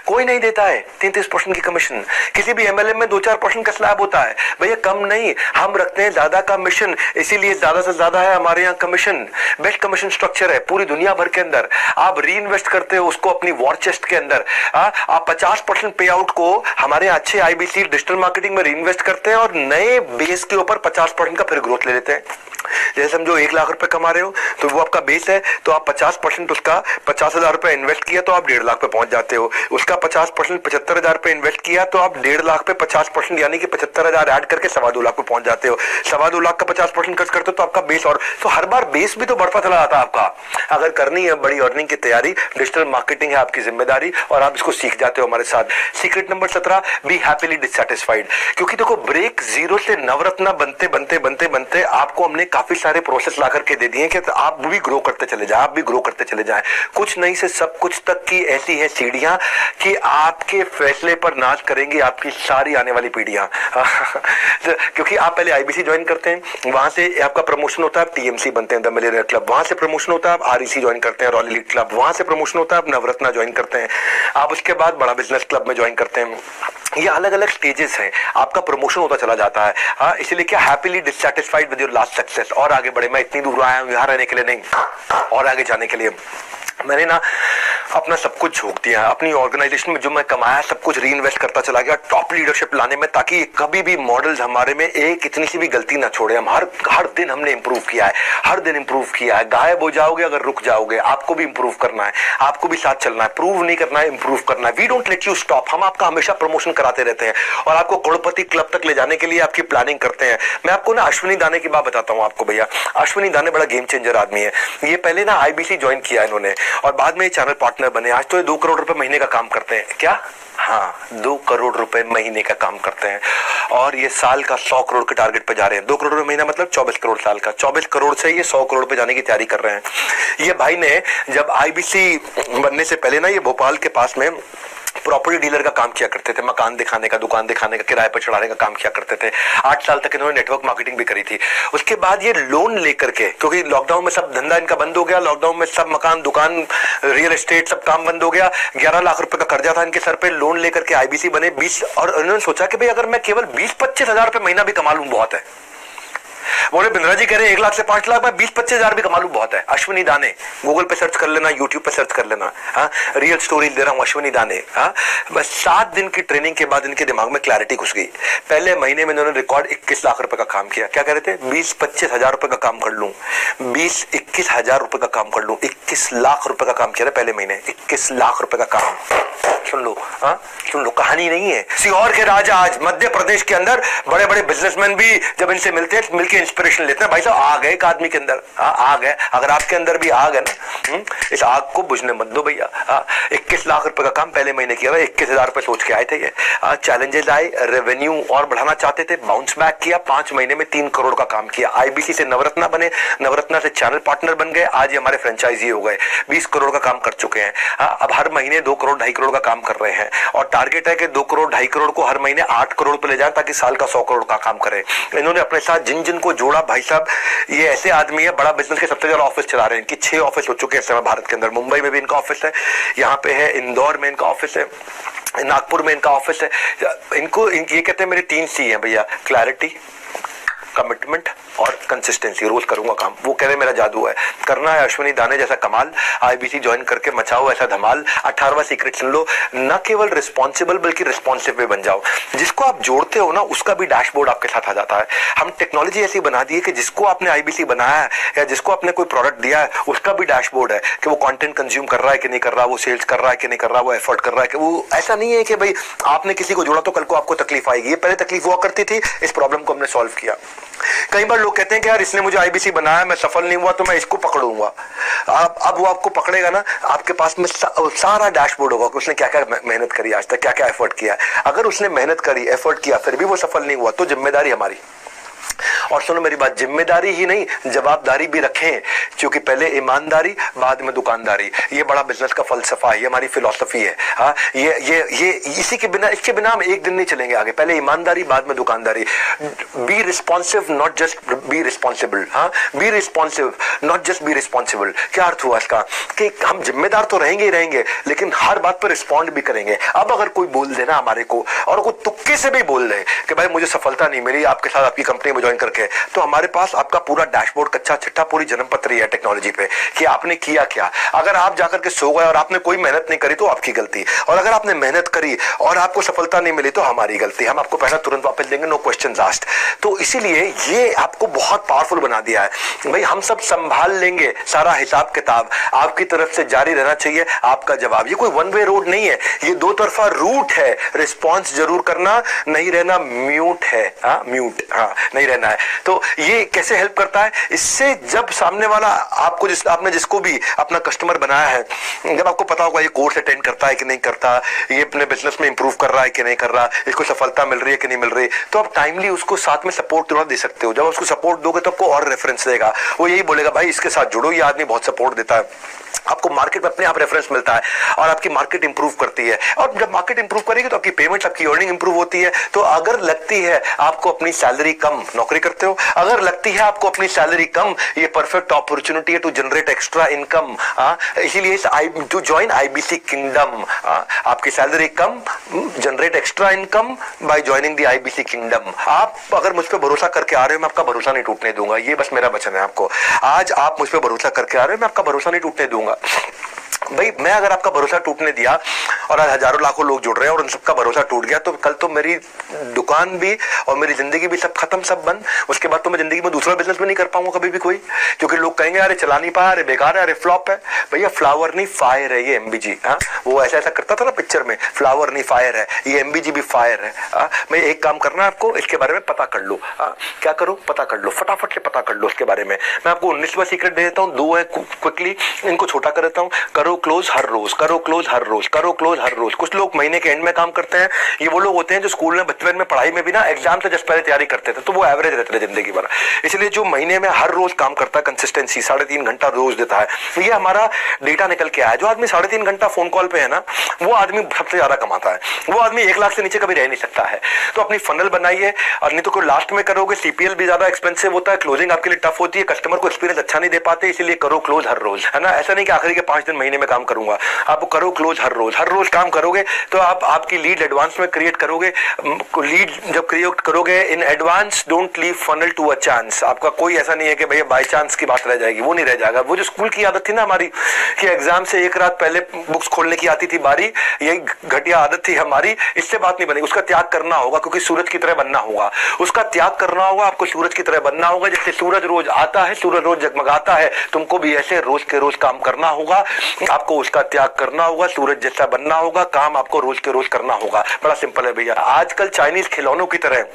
[SPEAKER 1] कोई नहीं देता है 33% की कमीशन। किसी भी एमएलएम में 2-4% का स्लैब होता है भैया, कम नहीं। हम रखते हैं ज्यादा का मिशन, इसीलिए ज्यादा से ज्यादा है हमारे यहाँ कमीशन। बेस्ट कमीशन स्ट्रक्चर है पूरी दुनिया भर के अंदर। आप री इन्वेस्ट करते हो उसको अपनी वॉर चेस्ट के अंदर। आप 50% पे आउट को हमारे अच्छे आईबीसी डिजिटल मार्केटिंग में री इन्वेस्ट करते हैं, और नए बेस के ऊपर 50% का फिर ग्रोथ ले लेते हैं। जैसे समझो 1 लाख रुपए कमा रहे हो तो वो आपका बेस है, तो आप 50% उसका 50,000 रुपए इन्वेस्ट किया तो आप 1.5 लाख पे पहुंच जाते हो। उसका 50% 75,000 रुपए इन्वेस्ट किया तो आप 1.5 लाख पे 50% यानी कि 75,000 ऐड करके 2.25 लाख पे पहुंच जाते हो। 2.25 लाख का 50% खर्च करते हो तो आपका बेस, और तो हर बार बेस भी तो बढ़ता चला जाता है आपका। अगर करनी है बड़ी अर्निंग की तैयारी, डिजिटल मार्केटिंग है आपकी जिम्मेदारी, और आप इसको सीख जाते हो हमारे साथ। Secret number 17, B happily dissatisfied. क्योंकि देखो, ब्रेक जीरो से नवरत्न बनते बनते बनते बनते आपको हमने काफी सारे प्रोसेस ला करके दे दिए कि आप भी ग्रो करते चले जाए, आप भी ग्रो करते चले जाए। कुछ नहीं से सब कुछ तक की ऐसी है सीढ़ियां कि आपके फैसले पर नाच करेंगी आपकी सारी आने वाली पीढ़ियां। क्योंकि आप पहले आईबीसी ज्वाइन करते हैं, वहां से आपका प्रमोशन होता है, टीएमसी बनते हैं द मिलियनेयर क्लब, वहां से प्रमोशन होता है, आप आरईसी ज्वाइन करते हैं, रॉयल एलीट क्लब, वहां से प्रमोशन होता है, आप नवरत्ना ज्वाइन करते हैं, आप उसके बाद बड़ा बिजनेस क्लब में ज्वाइन करते हैं। ये अलग अलग स्टेजेस हैं, आपका प्रमोशन होता चला जाता है। हाँ, इसीलिए क्या happily dissatisfied with your last success. और आगे बढ़े, मैं इतनी दूर आया हूं यहाँ रहने के लिए नहीं, और आगे जाने के लिए। मैंने ना अपना सब कुछ झोंक दिया, अपनी ऑर्गेनाइजेशन में जो मैं कमाया सब कुछ री इन्वेस्ट करता चला गया टॉप लीडरशिप लाने में, ताकि कभी भी मॉडल्स हमारे में एक इतनी सी भी गलती ना छोड़े। हम हर दिन हमने इंप्रूव किया है, हर दिन इंप्रूव किया है। गायब हो जाओगे अगर रुक जाओगे, आपको भी इंप्रूव करना है, आपको भी साथ चलना है, प्रूव नहीं करना है, इंप्रूव करना है। We don't let you stop. हम आपका हमेशा प्रमोशन कराते रहते हैं और आपको करोड़पति क्लब तक ले जाने के लिए आपकी प्लानिंग करते हैं। मैं आपको ना अश्विनी दाने की बात बताता हूँ आपको भैया। अश्विनी दाने बड़ा गेम चेंजर आदमी है। ये पहले ना आईबीसी ज्वाइन किया इन्होंने और बाद में चैनल पार्टनर बने। आज तो ये 2 करोड़ रुपए महीने का काम करते हैं। क्या? हाँ, 2 करोड़ रुपए महीने का काम करते हैं और ये साल का 100 करोड़ के टारगेट पे जा रहे हैं। 2 करोड़ महीना मतलब 24 करोड़ साल का। 24 करोड़ से ये 100 करोड़ पे जाने की तैयारी कर रहे हैं। ये भाई ने जब आईबीसी बनने से पहले ना ये भोपाल के पास में प्रॉपर्टी डीलर का काम किया करते थे, मकान दिखाने का, दुकान दिखाने का, किराए पर चढ़ाने का काम किया करते थे। 8 साल तक इन्होंने नेटवर्क मार्केटिंग भी करी थी। उसके बाद ये लोन लेकर के, क्योंकि लॉकडाउन में सब धंधा इनका बंद हो गया, लॉकडाउन में सब मकान, दुकान, रियल एस्टेट सब काम बंद हो गया। 11 लाख रुपए का कर्जा था इनके सर पे, लोन लेकर के आईबीसी बने 20। और उन्होंने सोचा कि भाई अगर मैं केवल 20-25 हजार रुपए महीना भी कमा लूं बहुत है। बोले बिंद्रा जी कह रहे हैं 1 लाख से 5 लाख, मैं 20-25 हजार भी कमा लूं बहुत है। अश्विनी दाने गूगल पे सर्च कर लेना, यूट्यूब पे सर्च कर लेना। हाँ, रियल स्टोरी दे रहा हूं, अश्विनी दाने। हाँ, बस 7 दिन की ट्रेनिंग के बाद इनके दिमाग में क्लैरिटी घुस गई। पहले महीने में इन्होंने रिकॉर्ड 21 लाख रुपए का काम किया। क्या कह रहे थे? 20-25 हजार रुपए का काम कर लूं, 20-21 हजार रुपए का काम कर लूं। 21 लाख रुपए का काम किया पहले महीने, 21 लाख रुपए का काम। सुन लो, हाँ सुन लो, कहानी नहीं है। सीहोर के राजा आज मध्य प्रदेश के अंदर बड़े बड़े बिजनेसमैन भी जब इनसे मिलते हैं, मिलके इंस्पिरेशन लेते हैं। भाई साहब आग है एक आदमी के अंदर, हाँ आग है। अगर आपके अंदर भी आग है ना, इस आग को बुझने मत दो भैया। 21 लाख रुपए का काम पहले महीने किया, 21 हजार रुपए सोच के आए थे ये। चैलेंजेस आए, रेवेन्यू और बढ़ाना चाहते थे, बाउंस बैक किया। 5 महीने में 3 करोड़ का काम किया। आईबीसी से नवरत्ना बने, नवरत्ना से चैनल पार्टनर बन गए, आज ये हमारे फ्रेंचाइजी हो गए। 20 करोड़ का काम कर चुके हैं। अब हर महीने 2 करोड़ 2.5 करोड़ का काम कर रहे हैं और टारगेट है कि 2 करोड़ 2.5 करोड़ को हर महीने 8 करोड़ पे ले जाए ताकि साल का 100 करोड़ का काम करे। इन्होंने अपने साथ जिन जिन को जोड़ा, भाई साहब ये ऐसे आदमी है, बड़ा बिजनेस के सबसे ज्यादा ऑफिस चला रहे हैं। इनकी 6 ऑफिस हो चुके हैं इस समय भारत के अंदर। मुंबई में भी इनका ऑफिस है, यहाँ पे है, इंदौर में इनका ऑफिस है, नागपुर में इनका ऑफिस है। इनको ये कहते हैं मेरे 3 C हैं भैया, क्लैरिटी, कमिटमेंट और कंसिस्टेंसी। रोज करूंगा काम, वो कह रहे मेरा जादू है। करना है अश्विनी दाने जैसा कमाल, आईबीसी ज्वाइन करके मचाओ ऐसा धमाल। 18वां सीक्रेट सुन लो, न केवल रिस्पॉन्सिबल बल्कि रिस्पॉन्सिव भी बन जाओ। जिसको आप जोड़ते हो ना उसका भी डैशबोर्ड आपके साथ आ जाता है। हम टेक्नोलॉजी ऐसी बना दी है कि जिसको आपने आईबीसी बनाया है या जिसको आपने कोई प्रोडक्ट दिया है उसका भी डैशबोर्ड है कि वो कंटेंट कंज्यूम कर रहा है कि नहीं कर रहा, वो सेल्स कर रहा है कि नहीं कर रहा, वो एफर्ट कर रहा है कि वो। ऐसा नहीं है कि भाई आपने किसी को जोड़ा तो कल को आपको तकलीफ आएगी। ये पहले तकलीफ हुआ करती थी, इस प्रॉब्लम को हमने सॉल्व किया। कई बार लोग कहते हैं कि यार इसने मुझे आईबीसी बनाया, मैं सफल नहीं हुआ तो मैं इसको पकड़ूंगा। अब वो आपको पकड़ेगा ना, आपके पास में सारा डैशबोर्ड होगा कि उसने क्या क्या मेहनत करी आज तक, क्या क्या एफर्ट किया। अगर उसने मेहनत करी, एफर्ट किया, फिर भी वो सफल नहीं हुआ तो जिम्मेदारी हमारी। और सुनो मेरी बात, जिम्मेदारी ही नहीं जवाबदारी भी रखें, क्योंकि पहले ईमानदारी बाद में दुकानदारी। ये बड़ा बिजनेस का फलसफा है, ये हमारी फिलॉसफी है। हाँ, ये इसी के बिना, इसके बिना हम एक दिन नहीं चलेंगे आगे। पहले ईमानदारी बाद में दुकानदारी। Be responsive not just be responsible. हाँ, be responsive not just be responsible. क्या अर्थ हुआ इसका? कि हम जिम्मेदार तो रहेंगे ही रहेंगे, लेकिन हर बात पर रिस्पॉन्ड भी करेंगे। अब अगर कोई बोल देना हमारे को, और कोई तुक्के से भी बोल दे कि भाई मुझे सफलता नहीं मिली आपके साथ, आपकी कंपनी में ज्वाइन करके, तो हमारे पास आपका पूरा डैशबोर्ड, कच्चा चिट्ठा, पूरी जन्मपत्री है टेक्नोलॉजी पे कि आपने किया क्या। अगर आप जाकर के सो गए और आपने कोई मेहनत नहीं करी तो आपकी गलती, और अगर आपने मेहनत करी और आपको सफलता नहीं मिली तो हमारी गलती। हम आपको पैसा तुरंत वापस देंगे, नो क्वेश्चंस आस्क्ड। तो इसीलिए ये आपको बहुत पावरफुल बना दिया है। भाई हम सब संभाल लेंगे सारा हिसाब किताब, आपकी तरफ से जारी रहना चाहिए आपका जवाब। ये कोई वन वे रोड नहीं है, ये 2 तरफा रूट है। रिस्पॉन्स जरूर करना, नहीं रहना म्यूट है। हाँ, म्यूट, हाँ नहीं रहना है। तो ये कैसे हेल्प करता है? इससे जब सामने वाला आपको, आपने जिसको भी अपना कस्टमर बनाया है, जब आपको पता होगा ये कोर्स अटेंड करता है कि नहीं करता, ये अपने बिजनेस में इंप्रूव कर रहा है कि नहीं कर रहा, इसको सफलता मिल रही है कि नहीं मिल रही, तो आप टाइमली उसको साथ में सपोर्ट तुरंत दे सकते हो। जब उसको सपोर्ट दोगे तो आपको और रेफरेंस देगा, वो यही बोलेगा भाई इसके साथ जुड़ो, ये आदमी बहुत सपोर्ट देता है। आपको मार्केट में अपने आप रेफरेंस मिलता है और आपकी मार्केट इंप्रूव करती है। और जब मार्केट इंप्रूव करेगी तो आपकी पेमेंट्स, आपकी अर्निंग इंप्रूव होती है। तो अगर लगती है आपको अपनी सैलरी कम, नौकरी करते हो, अगर लगती है आपको अपनी सैलरी कम, ये परफेक्ट अपॉर्चुनिटी है टू जनरेट एक्स्ट्रा इनकम। इसीलिए टू ज्वाइन आईबीसी किंगडम। आपकी salary come, generate extra income by joining the IBC kingdom. आप अगर मुझ पर भरोसा करके आ रहे हो, मैं आपका भरोसा नहीं टूटने दूंगा। ये बस मेरा वचन है आपको। आज आप मुझ पर भरोसा करके आ रहे हो, मैं आपका भरोसा नहीं टूटने दूंगा। भाई मैं अगर आपका भरोसा टूटने दिया और आज हजारों लाखों लोग जुड़ रहे हैं और उन सबका भरोसा टूट गया, तो कल तो मेरी दुकान भी और मेरी जिंदगी भी सब खत्म, सब बंद। उसके बाद तो मैं जिंदगी में दूसरा बिजनेस भी नहीं कर पाऊंगा कभी भी कोई, क्योंकि लोग कहेंगे अरे चला नहीं पाया, अरे बेकार है, अरे फ्लॉप है। भैया फ्लावर नहीं फायर है ये एमबीजी। हाँ, वो ऐसा ऐसा करता था ना पिक्चर में, फ्लावर नहीं फायर है, ये एमबीजी भी फायर है। मैं एक काम करना है आपको, इसके बारे में पता कर लो। क्या करो? पता कर लो, फटाफट से पता कर लो इसके बारे में। मैं आपको 19वां सीक्रेट दे देता हूँ, 2 है क्विकली, इनको छोटा कर देता हूँ। करो क्लोज हर रोज, करो क्लोज हर रोज, करो क्लोज हर रोज। कुछ लोग महीने के एंड में काम करते हैं। ये वो लोग होते हैं जो स्कूल में, बचपन में, पढ़ाई में भी ना एग्जाम से जस्ट पहले तैयारी करते थे, तो वो एवरेज रहते थे जिंदगी भर। इसलिए जो महीने में हर रोज काम करता है, कंसिस्टेंसी 3.5 घंटा रोज देता है, तो ये हमारा डेटा निकल के आया। जो आदमी 3.5 घंटा फोन कॉल पे है ना, वो आदमी सबसे ज्यादा कमाता है। वो आदमी 1 लाख से नीचे कभी रह नहीं सकता है। तो अपनी फनल बनाइए, और नहीं तो कोई लास्ट में करोगे, सीपीएल भी ज्यादा एक्सपेंसिव होता है, क्लोजिंग आपके लिए टफ होती है, कस्टमर को एक्सपीरियंस अच्छा नहीं दे पाते। इसीलिए करो क्लोज हर रोज, है ना। ऐसा नहीं कि आखिरी के 5 दिन महीने में काम करूंगा, आप करो क्लोज हर रोज। हर रोज कुछ काम करोगे तो आप आपकी लीड एडवांस में क्रिएट करोगे। लीड जब क्रिएट करोगे in advance, don't leave funnel to a chance. आपका कोई ऐसा नहीं है कि भैया बाय चांस की बात रह जाएगी, वो नहीं रह जाएगा। वो जो स्कूल की आदत थी ना हमारी कि एग्जाम से एक रात पहले बुक्स खोलने की आती थी बारी, यही घटिया आदत थी हमारी, इससे बात नहीं बनेगी। उसका त्याग करना होगा, क्योंकि सूरज की तरह बनना होगा। उसका त्याग करना होगा, आपको सूरज की तरह बनना होगा। जैसे सूरज रोज आता है, सूरज रोज जगमगाता है, तुमको भी ऐसे रोज के रोज काम करना होगा। आपको उसका त्याग करना होगा, सूरज जैसा बनना होगा, काम आपको रोज के रोज करना होगा। बड़ा सिंपल है भैया। आजकल चाइनीज खिलौनों की तरह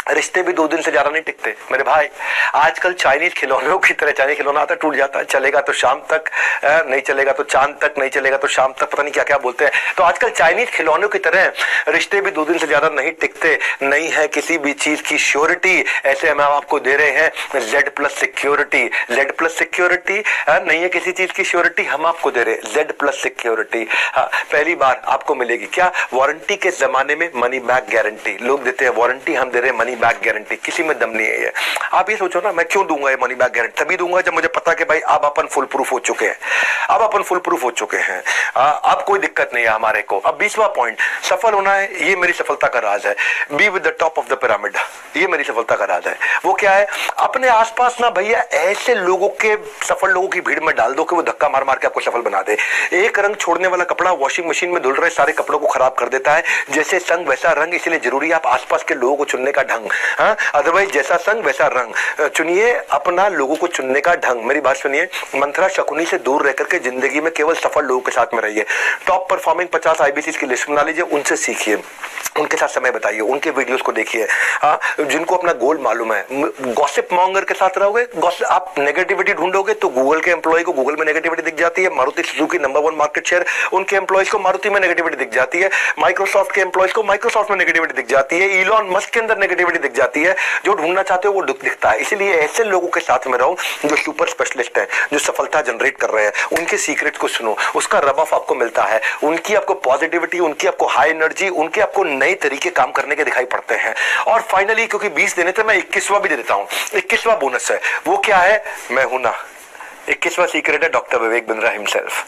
[SPEAKER 1] रिश्ते भी 2 दिन से ज्यादा नहीं टिकते मेरे भाई। आजकल चाइनीज खिलौनों की तरह, चाइनीज खिलौना आता टूट जाता है, चलेगा तो शाम तक, नहीं चलेगा तो चांद तक, नहीं चलेगा तो शाम तक, पता नहीं क्या क्या बोलते हैं। तो आजकल चाइनीज खिलौनों की तरह रिश्ते भी 2 दिन से ज्यादा नहीं टिकते। नहीं है किसी भी चीज की श्योरिटी, ऐसे हम आपको दे रहे हैं Z+ सिक्योरिटी। Z+ सिक्योरिटी नहीं है किसी चीज की श्योरिटी, हम आपको दे रहे हैं Z+ सिक्योरिटी। पहली बार आपको मिलेगी क्या? वारंटी के जमाने में मनी बैक गारंटी। लोग देते हैं वारंटी, हम दे रहे हैं मनी बैक गारंटी। किसी में दम नहीं है ये। आप ये सोचो ना, मैं क्यों दूंगा ये मनी बैक गारंटी? तभी दूंगा जब मुझे पता कि भाई आप अपन फुल प्रूफ हो चुके हैं, अब अपन फुल प्रूफ हो चुके हैं, अब कोई दिक्कत नहीं है हमारे को। अब 20वां पॉइंट, सफल होना है, ये मेरी सफलता का राज है। Be with the top of the pyramid, ये मेरी सफलता का राज है। वो क्या है? अपने आसपास ना भैया ऐसे लोगों के, सफल लोगों की भीड़ में डाल दो कि वो धक्का मार मार के आपको सफल बना दे। एक रंग छोड़ने वाला कपड़ा वॉशिंग मशीन में धुल रहे सारे कपड़ों को खराब कर देता है। जैसे संग वैसा रंग, इसलिए जरूरी है आप आसपास के लोगों को चुनने का ढंग। अदरवाइज जैसा संग वैसा रंग। चुनिए अपना लोगों को चुनने का ढंग। मेरी बात सुनिए, मंत्रा शकुनी से दूर रहकर के जिंदगी में केवल सफल लोगों के साथ में रहिए। टॉप परफॉर्मिंग 50 IBC की लिस्ट बना लीजिए, उनसे सीखिए, उनके साथ समय बताइए, उनके वीडियोस को देखिए। जिनको अपना गोल मालूम है। गॉसिप मॉन्गर के साथ रहोगे, आप नेगेटिविटी ढूंढोगे तो गूगल के एम्प्लॉय को गूगल में नेगेटिविटी दिख जाती है। Maruti Suzuki number 1 market share, उनके एम्प्लॉयज को मारुति में नेगेटिविटी दिख जाती है। माइक्रोसॉफ्ट के एम्प्लॉयज को माइक्रोसॉफ्ट में नेगेटिविटी दिख जाती है। इलॉन मस्क के अंदर नेगेटिविटी दिख जाती है। जो ढूंढना चाहते हो वो दिखता है। इसलिए ऐसे लोगों के साथ में रहो जो सुपर स्पेशलिस्ट हैं, जो सफलता जनरेट कर रहे हैं, उनके सीक्रेट को सुनो, उसका रब ऑफ आपको मिलता है। उनकी आपको पॉजिटिविटी, उनकी आपको हाई एनर्जी, उनके आपको नए तरीके काम करने के दिखाई पड़ते हैं। और फाइनली, क्योंकि 20 देने थे, मैं 21वां भी दे देता हूं। 21वां बोनस है। वो क्या है? मैं हूं ना। 21वां सीक्रेट है doctor Vivek Bindra himself.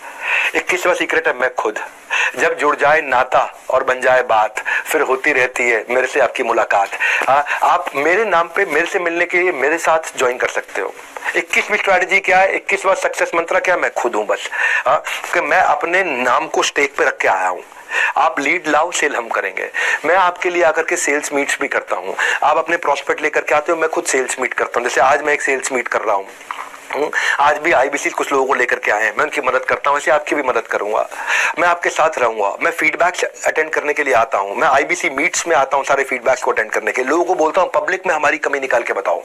[SPEAKER 1] 21वां secret है मैं खुद। जब जुड़ जाए नाता और बन जाए बात, फिर होती रहती है मेरे से आपकी मुलाकात। आप मेरे नाम पे मेरे से मिलने के लिए मेरे साथ ज्वाइन कर सकते हो। 21वीं स्ट्रैटेजी क्या है? 21वां सक्सेस मंत्र क्या है? मैं खुद हूं बस। कि मैं अपने नाम को स्टेक पे रख के आया हूं। आप लीड लाओ, सेल हम करेंगे। मैं आपके लिए आकर के सेल्स मीट्स भी करता हूं। आप अपने प्रॉस्पेक्ट लेकर के आते हो, मैं खुद सेल्स मीट करता हूं। जैसे आज मैं एक सेल्स मीट कर रहा हूं, आज भी IBC कुछ लोगों को लेकर के आए हैं, मैं उनकी मदद करता हूं। ऐसे आपकी भी मदद करूंगा, मैं आपके साथ रहूंगा। मैं फीडबैक्स अटेंड करने के लिए आता हूं। मैं IBC मीट्स में आता हूं सारे फीडबैक्स को अटेंड करने के। लोगों को बोलता हूं पब्लिक में हमारी कमी निकाल के बताओ।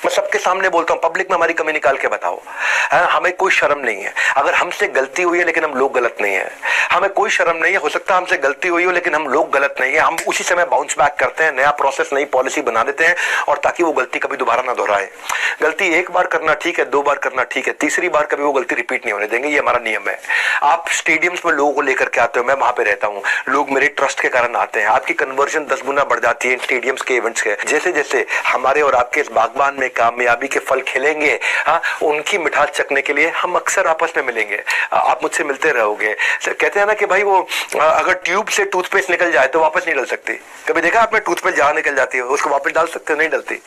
[SPEAKER 1] मैं सबके सामने बोलता हूं पब्लिक में हमारी कमी निकाल के बताओ। हमें कोई शर्म नहीं है। अगर हमसे गलती हुई है लेकिन हम लोग गलत नहीं है, हमें कोई शर्म नहीं है। हो सकता है हमसे गलती हुई हो लेकिन हम लोग गलत नहीं है। हम उसी समय बाउंस बैक करते हैं, नया प्रोसेस, नई पॉलिसी बना देते हैं, और ताकि वो गलती कभी दोबारा ना दोहराए। गलती एक बार करना ठीक है, 2 बार करना ठीक है, तीसरी बार कभी वो गलती रिपीट नहीं होने देंगे। ये हमारा नियम है। आप स्टेडियम्स में लोगों को लेकर के आते हो, मैं वहां पे रहता हूं, लोग मेरे ट्रस्ट के कारण आते हैं। आपकी कन्वर्जन 10 गुना बढ़ जाती है स्टेडियम्स के इवेंट्स के। जैसे जैसे हमारे और आपके इस बागबान में कामयाबी के फल खिलेंगे, उनकी मिठास चखने के लिए हम अक्सर आपस में मिलेंगे। आप मुझसे मिलते रहोगे। कहते हैं ना कि भाई वो अगर ट्यूब से टूथपेस्ट निकल जाए तो वापस नहीं डल सकती। कभी देखा आपने टूथपेस्ट जहां निकल जाती है उसको वापस डाल सकते हो? नहीं डलती।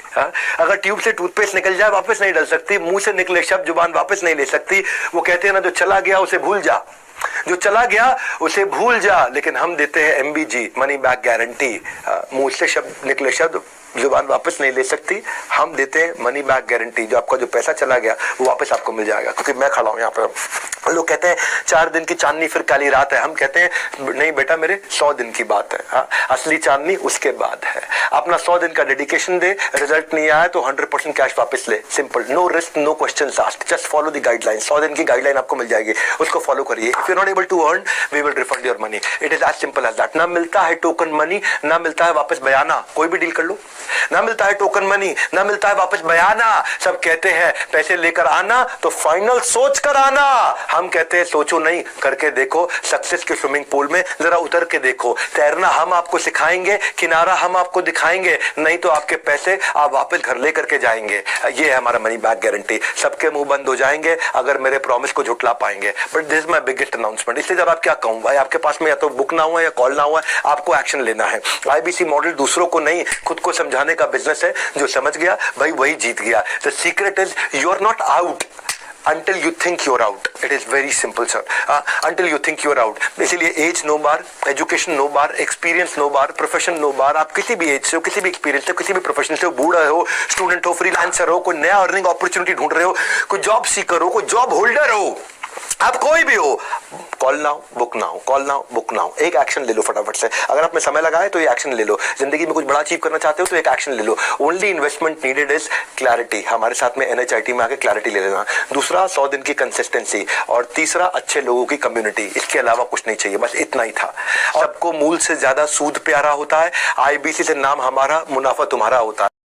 [SPEAKER 1] अगर ट्यूब से टूथपेस्ट निकल जाए वापस नहीं डल सकती। मुंह से निकले शब्द जुबान वापस नहीं ले सकती। वो कहते हैं ना, जो चला गया उसे भूल जा, जो चला गया उसे भूल जा। लेकिन हम देते हैं MBG, मनी बैक गारंटी। मुंह से शब्द निकले शब्द जुबान वापस नहीं ले सकती। हम देते हैं मनी बैक गारंटी। जो आपका जो पैसा चला गया वो वापस आपको मिल जाएगा, क्योंकि मैं खड़ा हूं यहाँ पे। लोग कहते हैं 4 दिन की चांदनी फिर काली रात है। हम कहते हैं नहीं बेटा, मेरे 100 दिन की बात है। असली चांदनी उसके बाद है। अपना 100 दिन का डेडिकेशन दे, रिजल्ट नहीं आया तो 100% कैश वापस ले। Simple, no risk, no questions asked, just follow the guideline. 100 दिन की गाइडलाइन आपको मिल जाएगी, उसको फॉलो करिए। If you not able to earn, we will refund your money. It is as simple as that. ना मिलता है टोकन मनी, ना मिलता है वापस बयाना। कोई भी डील कर लो, ना मिलता है टोकन मनी, ना मिलता है वापस बयाना। सब कहते हैं पैसे लेकर आना तो फाइनल सोच कर आना। हम हम कहते हैं सोचो नहीं, करके देखो। सक्सेस के स्विमिंग पूल में जरा उतर के देखो। तैरना हम आपको सिखाएंगे, किनारा हम आपको दिखाएंगे, नहीं तो आपके पैसे आप वापस घर लेकर के जाएंगे। ये है हमारा मनी बैक गारंटी। सबके मुंह बंद हो जाएंगे अगर मेरे प्रॉमिस को झुटला पाएंगे। But this is my biggest announcement. इसलिए जब आप क्या कहूं भाई, आपके पास में या तो बुक ना हुआ या कॉल ना हुआ, आपको एक्शन लेना है। आईबीसी मॉडल दूसरों को नहीं, खुद को समझाने का बिजनेस है। जो समझ गया भाई वही जीत गया। The secret is you are not out until you think you're out. It is very simple, sir. Until you think you're out. इसीलिए एज नो बार, एजुकेशन नो बार, एक्सपीरियंस नो बार, प्रोफेशन नो बार। आप किसी भी एज से हो, किसी भी एक्सपीरियंस से हो, किसी भी प्रोफेशन से हो, बूढ़ा हो, स्टूडेंट हो, फ्रीलांसर हो, कोई नया अर्निंग अपॉर्चुनिटी ढूंढ रहे हो, कोई जॉब सीकर हो, कोई जॉब होल्डर हो, आप कोई भी हो, call now book now, call now book now. एक एक्शन ले लो फटाफट से। अगर आप में समय लगा है तो ये एक्शन ले लो। जिंदगी में कुछ बड़ा अचीव करना चाहते हो तो एक एक्शन ले लो। Only investment needed is clarity. हमारे साथ में NHIT में आके क्लैरिटी ले लेना। दूसरा 100 दिन की कंसिस्टेंसी, और तीसरा अच्छे लोगों की कम्युनिटी। इसके अलावा कुछ नहीं चाहिए, बस इतना ही था। सबको मूल से ज्यादा सूद प्यारा होता है। IBC से नाम हमारा, मुनाफा तुम्हारा होता है।